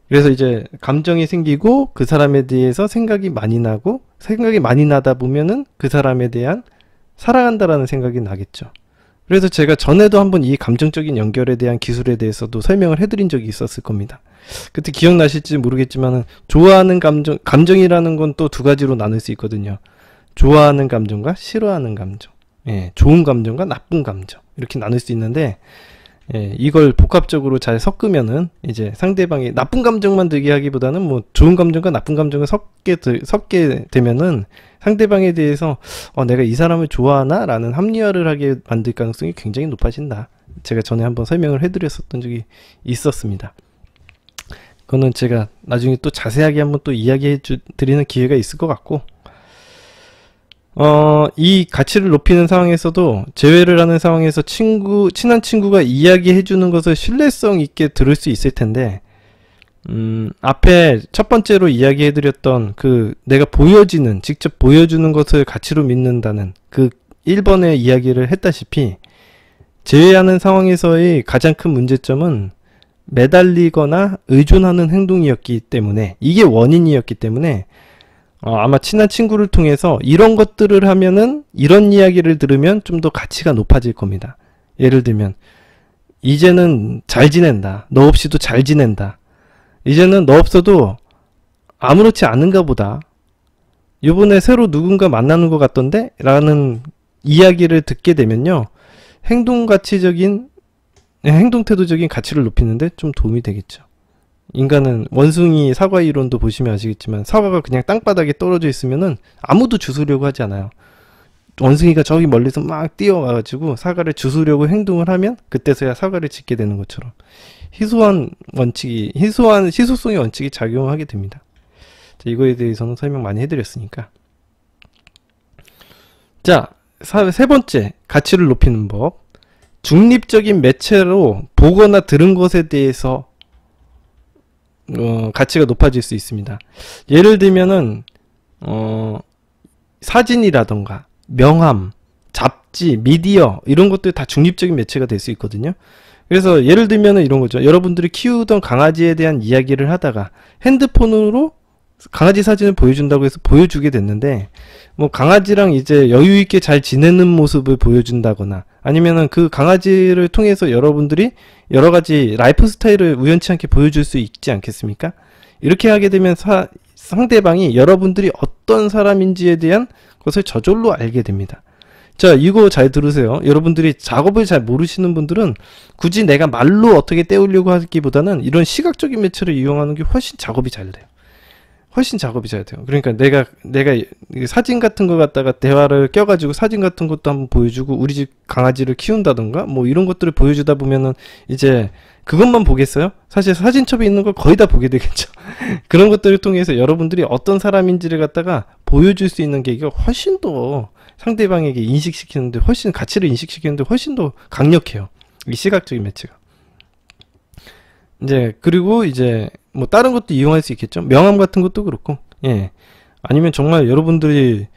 그래서 이제 감정이 생기고 그 사람에 대해서 생각이 많이 나고, 생각이 많이 나다 보면은 그 사람에 대한 사랑한다라는 생각이 나겠죠. 그래서 제가 전에도 한번 이 감정적인 연결에 대한 기술에 대해서도 설명을 해드린 적이 있었을 겁니다. 그때 기억나실지 모르겠지만은 좋아하는 감정이라는 건 또 두 가지로 나눌 수 있거든요. 좋아하는 감정과 싫어하는 감정, 예, 좋은 감정과 나쁜 감정 이렇게 나눌 수 있는데, 예, 이걸 복합적으로 잘 섞으면은 이제 상대방이 나쁜 감정만 들게 하기보다는 뭐 좋은 감정과 나쁜 감정을 섞게 되면은 상대방에 대해서 내가 이 사람을 좋아하나? 라는 합리화를 하게 만들 가능성이 굉장히 높아진다. 제가 전에 한번 설명을 해드렸었던 적이 있었습니다. 그거는 제가 나중에 또 자세하게 한번 또 이야기해 드리는 기회가 있을 것 같고, 이 가치를 높이는 상황에서도 제외를 하는 상황에서 친한 친구가 이야기해 주는 것을 신뢰성 있게 들을 수 있을 텐데, 앞에 첫 번째로 이야기해 드렸던 내가 직접 보여주는 것을 가치로 믿는다는 그 1번의 이야기를 했다시피, 제외하는 상황에서의 가장 큰 문제점은 매달리거나 의존하는 행동이었기 때문에, 이게 원인이었기 때문에 아마 친한 친구를 통해서 이런 것들을 하면은, 이런 이야기를 들으면 좀 더 가치가 높아질 겁니다. 예를 들면 이제는 잘 지낸다, 너 없이도 잘 지낸다, 이제는 너 없어도 아무렇지 않은가 보다, 요번에 새로 누군가 만나는 것 같던데? 라는 이야기를 듣게 되면요, 행동태도적인 가치를 높이는데 좀 도움이 되겠죠. 인간은 원숭이 사과 이론도 보시면 아시겠지만, 사과가 그냥 땅바닥에 떨어져 있으면은 아무도 주우려고 하지 않아요. 원숭이가 저기 멀리서 막 뛰어와가지고 사과를 주우려고 행동을 하면 그때서야 사과를 짓게 되는 것처럼 희소성의 원칙이 작용하게 됩니다. 자, 이거에 대해서는 설명 많이 해드렸으니까. 자, 세 번째 가치를 높이는 법. 중립적인 매체로 보거나 들은 것에 대해서 가치가 높아질 수 있습니다. 예를 들면은 사진이라던가 명함, 잡지, 미디어 이런 것들 다 중립적인 매체가 될 수 있거든요. 그래서 예를 들면은 이런 거죠. 여러분들이 키우던 강아지에 대한 이야기를 하다가 핸드폰으로 강아지 사진을 보여준다고 해서 보여주게 됐는데, 뭐 강아지랑 이제 여유 있게 잘 지내는 모습을 보여준다거나, 아니면은 그 강아지를 통해서 여러분들이 여러 가지 라이프 스타일을 우연치 않게 보여줄 수 있지 않겠습니까? 이렇게 하게 되면 상대방이 여러분들이 어떤 사람인지에 대한 것을 저절로 알게 됩니다. 자, 이거 잘 들으세요. 여러분들이 작업을 잘 모르시는 분들은 굳이 내가 말로 어떻게 때우려고 하기보다는 이런 시각적인 매체를 이용하는 게 훨씬 작업이 잘 돼요. 그러니까 내가 사진 같은 거 갖다가 대화를 껴가지고 사진 같은 것도 한번 보여주고, 우리 집 강아지를 키운다던가 뭐 이런 것들을 보여주다 보면은 이제 그것만 보겠어요? 사실 사진첩에 있는 걸 거의 다 보게 되겠죠. 그런 것들을 통해서 여러분들이 어떤 사람인지를 갖다가 보여줄 수 있는 계기가 훨씬 더 상대방에게 가치를 인식시키는데 훨씬 더 강력해요. 이 시각적인 매체가. 그리고 뭐 다른 것도 이용할 수 있겠죠. 명함 같은 것도 그렇고, 예. 아니면 정말 여러분들이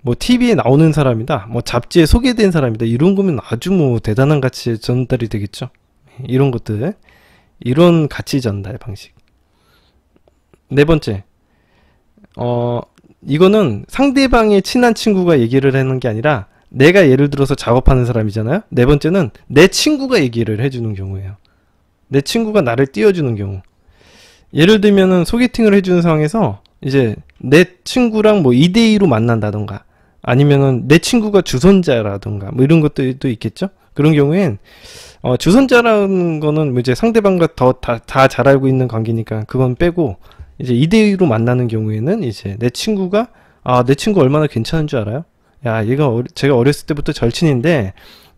뭐 TV에 나오는 사람이다, 뭐 잡지에 소개된 사람이다, 이런 거면 아주 뭐 대단한 가치 전달이 되겠죠. 이런 것들, 이런 가치 전달 방식. 네 번째, 이거는 상대방의 친한 친구가 얘기를 하는 게 아니라 내가 예를 들어서 작업하는 사람이잖아요. 네 번째는 내 친구가 얘기를 해주는 경우예요. 내 친구가 나를 띄워주는 경우. 예를 들면은 소개팅을 해주는 상황에서 이제 내 친구랑 뭐 2대2로 만난다던가, 아니면은 내 친구가 주선자라던가 뭐 이런 것들도 있겠죠. 그런 경우엔 주선자라는 거는 뭐 이제 상대방과 다 잘 알고 있는 관계니까 그건 빼고, 이제 2대2로 만나는 경우에는 이제 내 친구가 내 친구 얼마나 괜찮은 줄 알아요? 야, 제가 어렸을 때부터 절친인데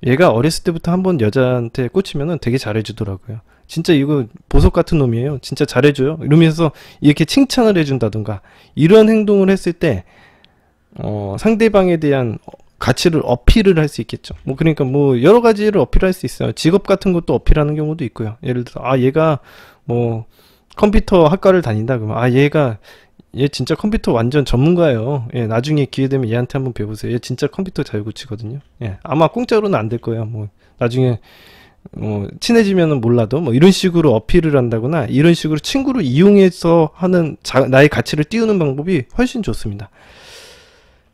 얘가 어렸을 때부터 한번 여자한테 꽂히면은 되게 잘해주더라고요. 진짜 이거 보석 같은 놈이에요. 진짜 잘해줘요. 이러면서 이렇게 칭찬을 해준다던가, 이런 행동을 했을 때 상대방에 대한 가치를 어필을 할 수 있겠죠. 뭐 그러니까 뭐 여러 가지를 어필할 수 있어요. 직업 같은 것도 어필하는 경우도 있고요. 예를 들어 얘가 뭐 컴퓨터 학과를 다닌다 그러면 얘 진짜 컴퓨터 완전 전문가예요. 예, 나중에 기회 되면 얘한테 한번 배워보세요. 얘 진짜 컴퓨터 잘 고치거든요. 예, 아마 공짜로는 안 될 거예요. 뭐 나중에 친해지면은 몰라도 뭐 이런 식으로 어필을 한다거나, 이런 식으로 친구를 이용해서 하는 나의 가치를 띄우는 방법이 훨씬 좋습니다.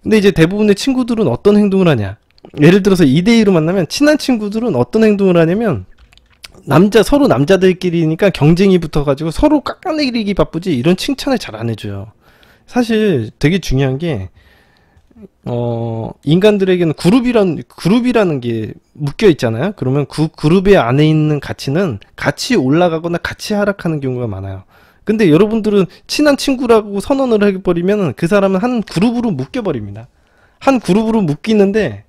근데 이제 대부분의 친구들은 어떤 행동을 하냐? 예를 들어서 2대2로 만나면 친한 친구들은 어떤 행동을 하냐면 서로 남자들끼리니까 경쟁이 붙어가지고 서로 깎아내리기 바쁘지 이런 칭찬을 잘 안 해줘요. 사실 되게 중요한 게 인간들에게는 그룹이라는 게 묶여 있잖아요. 그러면 그 그룹의 안에 있는 가치는 같이 올라가거나 같이 하락하는 경우가 많아요. 근데 여러분들은 친한 친구라고 선언을 해버리면 그 사람은 한 그룹으로 묶여버립니다. 한 그룹으로 묶이는데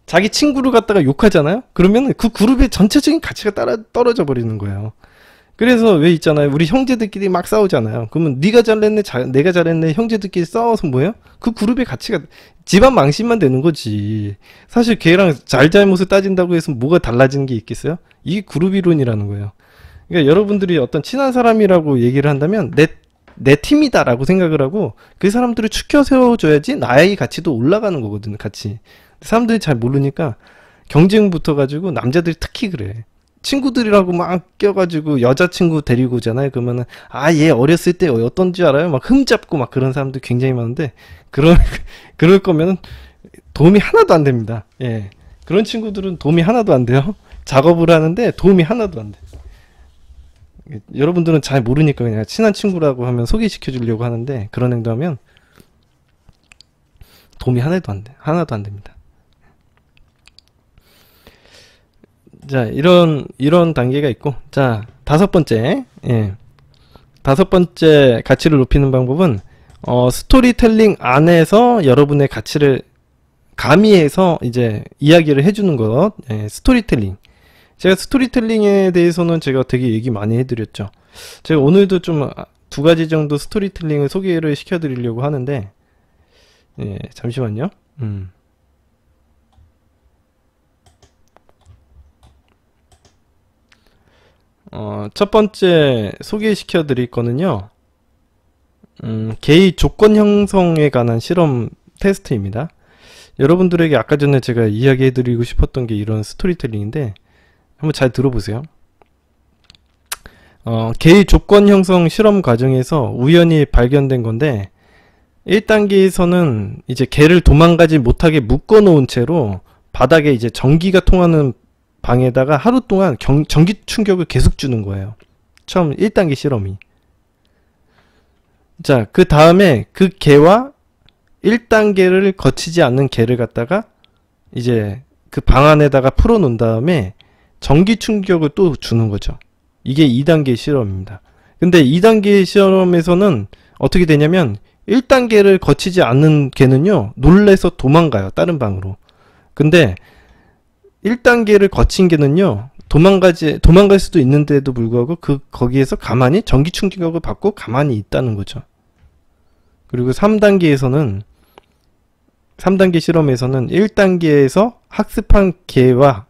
자기 친구를 갖다가 욕하잖아요. 그러면 그 그룹의 전체적인 가치가 떨어져 버리는 거예요. 그래서 왜 있잖아요, 우리 형제들끼리 막 싸우잖아요. 그러면 네가 잘했네 내가 잘했네 형제들끼리 싸워서 뭐예요? 그 그룹의 가치가 집안 망신만 되는 거지. 사실 걔랑 잘잘못을 따진다고 해서 뭐가 달라지는 게 있겠어요? 이게 그룹 이론이라는 거예요. 그러니까 여러분들이 어떤 친한 사람이라고 얘기를 한다면 내 팀이다 라고 생각을 하고 그 사람들을 추켜 세워줘야지 나의 가치도 올라가는 거거든요. 같이 사람들이 잘 모르니까 경쟁 붙어가지고 남자들이 특히 그래. 친구들이라고 막 껴가지고 여자친구 데리고 오잖아요. 그러면은 얘 어렸을 때 어떤지 알아요? 막 흠잡고 막 그런 사람들 굉장히 많은데 그럴 거면은 도움이 하나도 안 됩니다. 예, 그런 친구들은 도움이 하나도 안 돼요. 작업을 하는데 도움이 하나도 안 돼. 여러분들은 잘 모르니까 그냥 친한 친구라고 하면 소개시켜 주려고 하는데 그런 행동하면 도움이 하나도 안 됩니다. 자, 이런 단계가 있고, 자, 다섯 번째 가치를 높이는 방법은 스토리텔링 안에서 여러분의 가치를 가미해서 이제 이야기를 해주는 것, 스토리텔링. 제가 스토리텔링에 대해서는 제가 되게 얘기 많이 해드렸죠. 제가 오늘도 좀 두 가지 정도 스토리텔링을 소개를 시켜드리려고 하는데, 잠시만요. 첫 번째 소개시켜 드릴 거는요, 게이 조건 형성에 관한 실험 테스트입니다. 여러분들에게 아까 전에 제가 이야기해 드리고 싶었던 게 이런 스토리텔링인데, 한번 잘 들어보세요. 게이 조건 형성 실험 과정에서 우연히 발견된 건데, 1단계에서는 이제 개를 도망가지 못하게 묶어 놓은 채로 바닥에 이제 전기가 통하는 방에다가 하루 동안 전기 충격을 계속 주는 거예요. 처음 1단계 실험이. 자, 그 다음에 그 개와 1단계를 거치지 않는 개를 갖다가 이제 그 방 안에다가 풀어 놓은 다음에 전기 충격을 또 주는 거죠. 이게 2단계 실험입니다. 근데 2단계 실험에서는 어떻게 되냐면 1단계를 거치지 않는 개는요, 놀래서 도망가요. 다른 방으로. 근데 1단계를 거친 개는요, 도망갈 수도 있는데도 불구하고 거기에서 가만히 전기 충격을 받고 가만히 있다는 거죠. 그리고 3단계 실험에서는 1단계에서 학습한 개와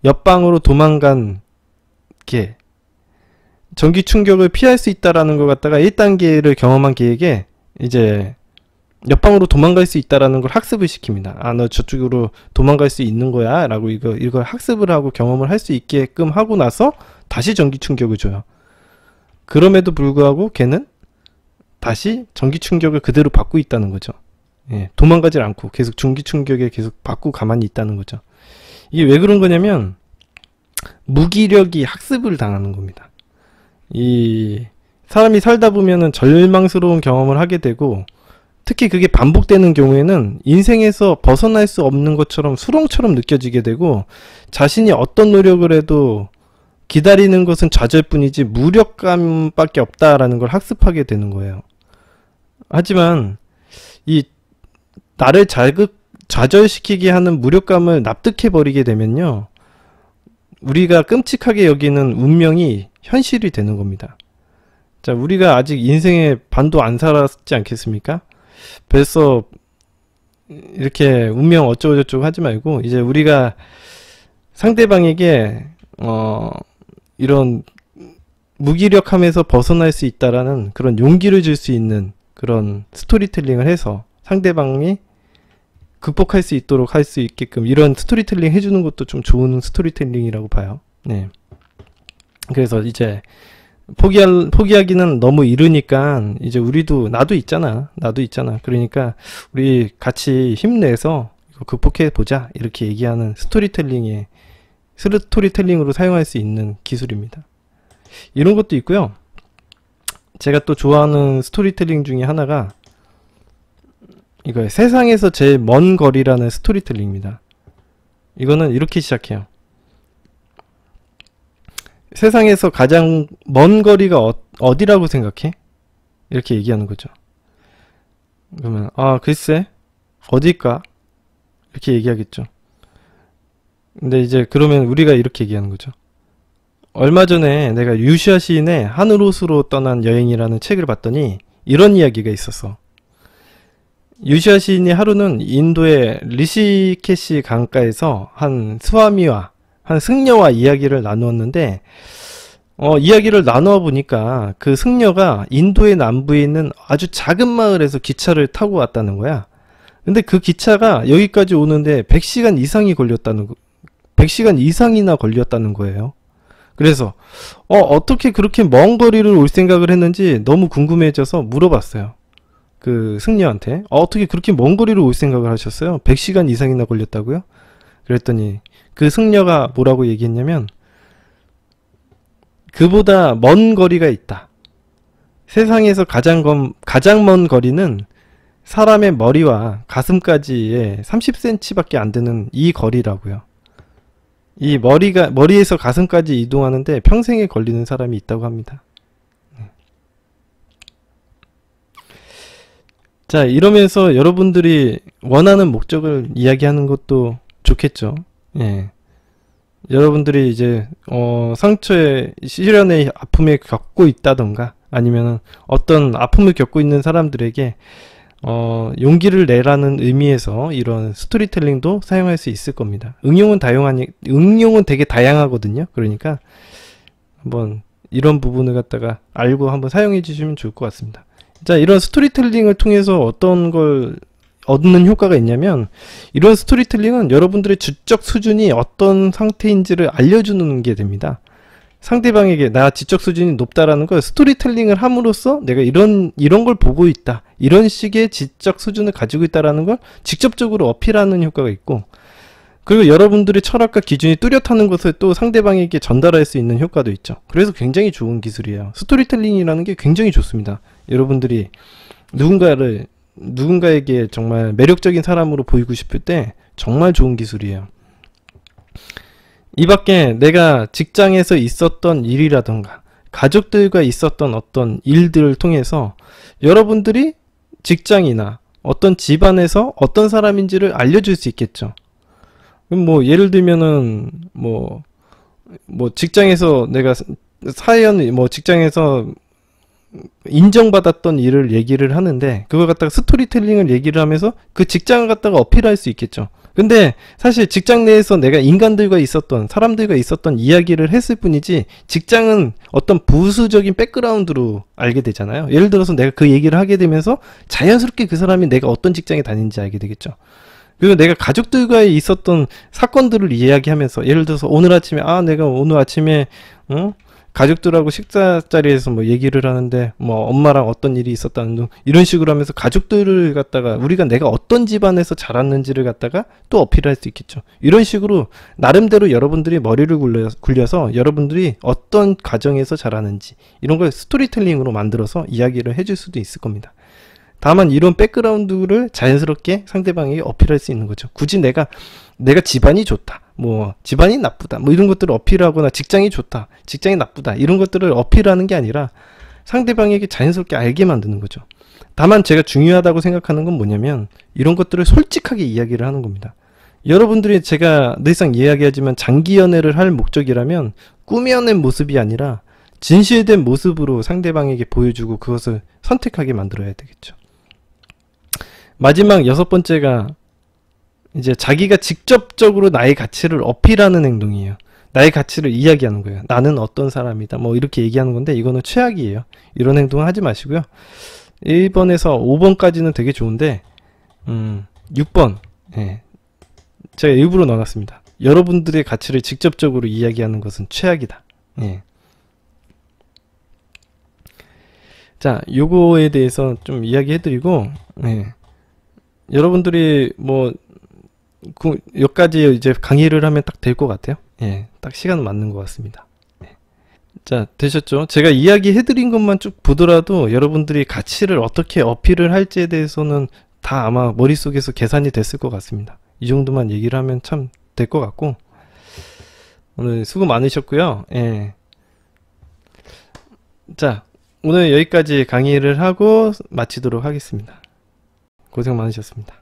옆방으로 도망간 개, 전기 충격을 피할 수 있다라는 것 갖다가 1단계를 경험한 개에게 이제 옆방으로 도망갈 수 있다라는 걸 학습을 시킵니다. 너 저쪽으로 도망갈 수 있는 거야 라고 이걸 학습을 하고 경험을 할 수 있게끔 하고 나서 다시 전기 충격을 줘요. 그럼에도 불구하고 걔는 다시 전기 충격을 그대로 받고 있다는 거죠. 도망가질 않고 계속 전기 충격에 계속 받고 가만히 있다는 거죠. 이게 왜 그런 거냐면 무기력이 학습을 당하는 겁니다. 이 사람이 살다 보면은 절망스러운 경험을 하게 되고, 특히 그게 반복되는 경우에는 인생에서 벗어날 수 없는 것처럼 수렁처럼 느껴지게 되고, 자신이 어떤 노력을 해도 기다리는 것은 좌절뿐이지 무력감밖에 없다라는 걸 학습하게 되는 거예요. 하지만 이 나를 좌절시키게 하는 무력감을 납득해 버리게 되면요, 우리가 끔찍하게 여기는 운명이 현실이 되는 겁니다. 자, 우리가 아직 인생의 반도 안 살았지 않겠습니까? 벌써 이렇게 운명 어쩌고저쩌고 하지 말고, 이제 우리가 상대방에게 이런 무기력함에서 벗어날 수 있다라는 그런 용기를 줄 수 있는 그런 스토리텔링을 해서 상대방이 극복할 수 있도록 할 수 있게끔 이런 스토리텔링 해주는 것도 좀 좋은 스토리텔링이라고 봐요. 네. 그래서 이제 포기하기는 너무 이르니까 이제 나도 있잖아. 그러니까 우리 같이 힘내서 극복해 보자 이렇게 얘기하는 스토리텔링으로 사용할 수 있는 기술입니다. 이런 것도 있고요. 제가 또 좋아하는 스토리텔링 중에 하나가 이거예요. 세상에서 제일 먼 거리라는 스토리텔링입니다. 이거는 이렇게 시작해요. 세상에서 가장 먼 거리가 어디라고 생각해? 이렇게 얘기하는 거죠. 그러면 글쎄 어딜까? 이렇게 얘기하겠죠. 근데 이제 그러면 우리가 이렇게 얘기하는 거죠. 얼마 전에 내가 유시아 시인의 하늘옷으로 떠난 여행이라는 책을 봤더니 이런 이야기가 있었어. 유시아 시인이 하루는 인도의 리시케시 강가에서 한 스와미와 한 승려와 이야기를 나누었는데 이야기를 나누어 보니까 그 승려가 인도의 남부에 있는 아주 작은 마을에서 기차를 타고 왔다는 거야. 근데 그 기차가 여기까지 오는데 100시간 이상이나 걸렸다는 거예요. 그래서 어떻게 그렇게 먼 거리를 올 생각을 했는지 너무 궁금해져서 물어봤어요. 그 승려한테 어떻게 그렇게 먼 거리를 올 생각을 하셨어요? 100시간 이상이나 걸렸다고요? 그랬더니 그 승려가 뭐라고 얘기했냐면 그보다 먼 거리가 있다. 세상에서 가장 먼 거리는 사람의 머리와 가슴까지의 30cm밖에 안 되는 이 거리라고요. 이 머리에서 가슴까지 이동하는데 평생에 걸리는 사람이 있다고 합니다. 자, 이러면서 여러분들이 원하는 목적을 이야기하는 것도 좋겠죠. 예. 여러분들이 이제 상처에 시련의 아픔을 겪고 있다던가 아니면은 어떤 아픔을 겪고 있는 사람들에게 용기를 내라는 의미에서 이런 스토리텔링도 사용할 수 있을 겁니다. 응용은 되게 다양하거든요. 그러니까 한번 이런 부분을 갖다가 알고 한번 사용해 주시면 좋을 것 같습니다. 자, 이런 스토리텔링을 통해서 어떤 걸 얻는 효과가 있냐면 이런 스토리텔링은 여러분들의 지적 수준이 어떤 상태인지를 알려주는 게 됩니다. 상대방에게 나 지적 수준이 높다라는 걸 스토리텔링을 함으로써 내가 이런 걸 보고 있다, 이런 식의 지적 수준을 가지고 있다라는 걸 직접적으로 어필하는 효과가 있고, 그리고 여러분들의 철학과 기준이 뚜렷하는 것을 또 상대방에게 전달할 수 있는 효과도 있죠. 그래서 굉장히 좋은 기술이에요. 스토리텔링이라는 게 굉장히 좋습니다. 여러분들이 누군가에게 정말 매력적인 사람으로 보이고 싶을 때 정말 좋은 기술이에요. 이 밖에 내가 직장에서 있었던 일이라던가 가족들과 있었던 어떤 일들을 통해서 여러분들이 직장이나 어떤 집안에서 어떤 사람인지를 알려줄 수 있겠죠. 뭐 예를 들면은 뭐 직장에서 내가 직장에서 인정받았던 일을 얘기를 하는데 그걸 갖다가 스토리텔링을 얘기를 하면서 그 직장을 갖다가 어필할 수 있겠죠. 근데 사실 직장 내에서 내가 사람들과 있었던 이야기를 했을 뿐이지 직장은 어떤 부수적인 백그라운드로 알게 되잖아요. 예를 들어서 내가 그 얘기를 하게 되면서 자연스럽게 그 사람이 내가 어떤 직장에 다니는지 알게 되겠죠. 그리고 내가 가족들과 있었던 사건들을 이야기하면서 예를 들어서 내가 오늘 아침에 가족들하고 식사 자리에서 뭐 얘기를 하는데 뭐 엄마랑 어떤 일이 있었다는 등 이런 식으로 하면서 가족들을 갖다가 내가 어떤 집안에서 자랐는지를 갖다가 또 어필할 수 있겠죠. 이런 식으로 나름대로 여러분들이 머리를 굴려서 여러분들이 어떤 가정에서 자라는지 이런 걸 스토리텔링으로 만들어서 이야기를 해줄 수도 있을 겁니다. 다만 이런 백그라운드를 자연스럽게 상대방에게 어필할 수 있는 거죠. 굳이 내가 집안이 좋다, 집안이 나쁘다, 이런 것들을 어필하거나 직장이 좋다, 직장이 나쁘다, 이런 것들을 어필하는 게 아니라 상대방에게 자연스럽게 알게 만드는 거죠. 다만 제가 중요하다고 생각하는 건 뭐냐면 이런 것들을 솔직하게 이야기를 하는 겁니다. 여러분들이 제가 늘상 이야기하지만 장기 연애를 할 목적이라면 꾸며낸 모습이 아니라 진실된 모습으로 상대방에게 보여주고 그것을 선택하게 만들어야 되겠죠. 마지막 6번째가 이제 자기가 직접적으로 나의 가치를 어필하는 행동이에요. 나의 가치를 이야기하는 거예요. 나는 어떤 사람이다. 이렇게 얘기하는 건데 이거는 최악이에요. 이런 행동은 하지 마시고요. 1번에서 5번까지는 되게 좋은데 6번 제가 일부러 넣어놨습니다. 여러분들의 가치를 직접적으로 이야기하는 것은 최악이다. 자, 요거에 대해서 좀 이야기해드리고 여러분들이 여기까지 이제 강의를 하면 딱 될 것 같아요. 예, 딱 시간 맞는 것 같습니다. 예. 자, 되셨죠? 제가 이야기해드린 것만 쭉 보더라도 여러분들이 가치를 어떻게 어필을 할지에 대해서는 다 아마 머릿속에서 계산이 됐을 것 같습니다. 이 정도만 얘기를 하면 참 될 것 같고, 오늘 수고 많으셨고요. 예. 자, 오늘 여기까지 강의를 하고 마치도록 하겠습니다. 고생 많으셨습니다.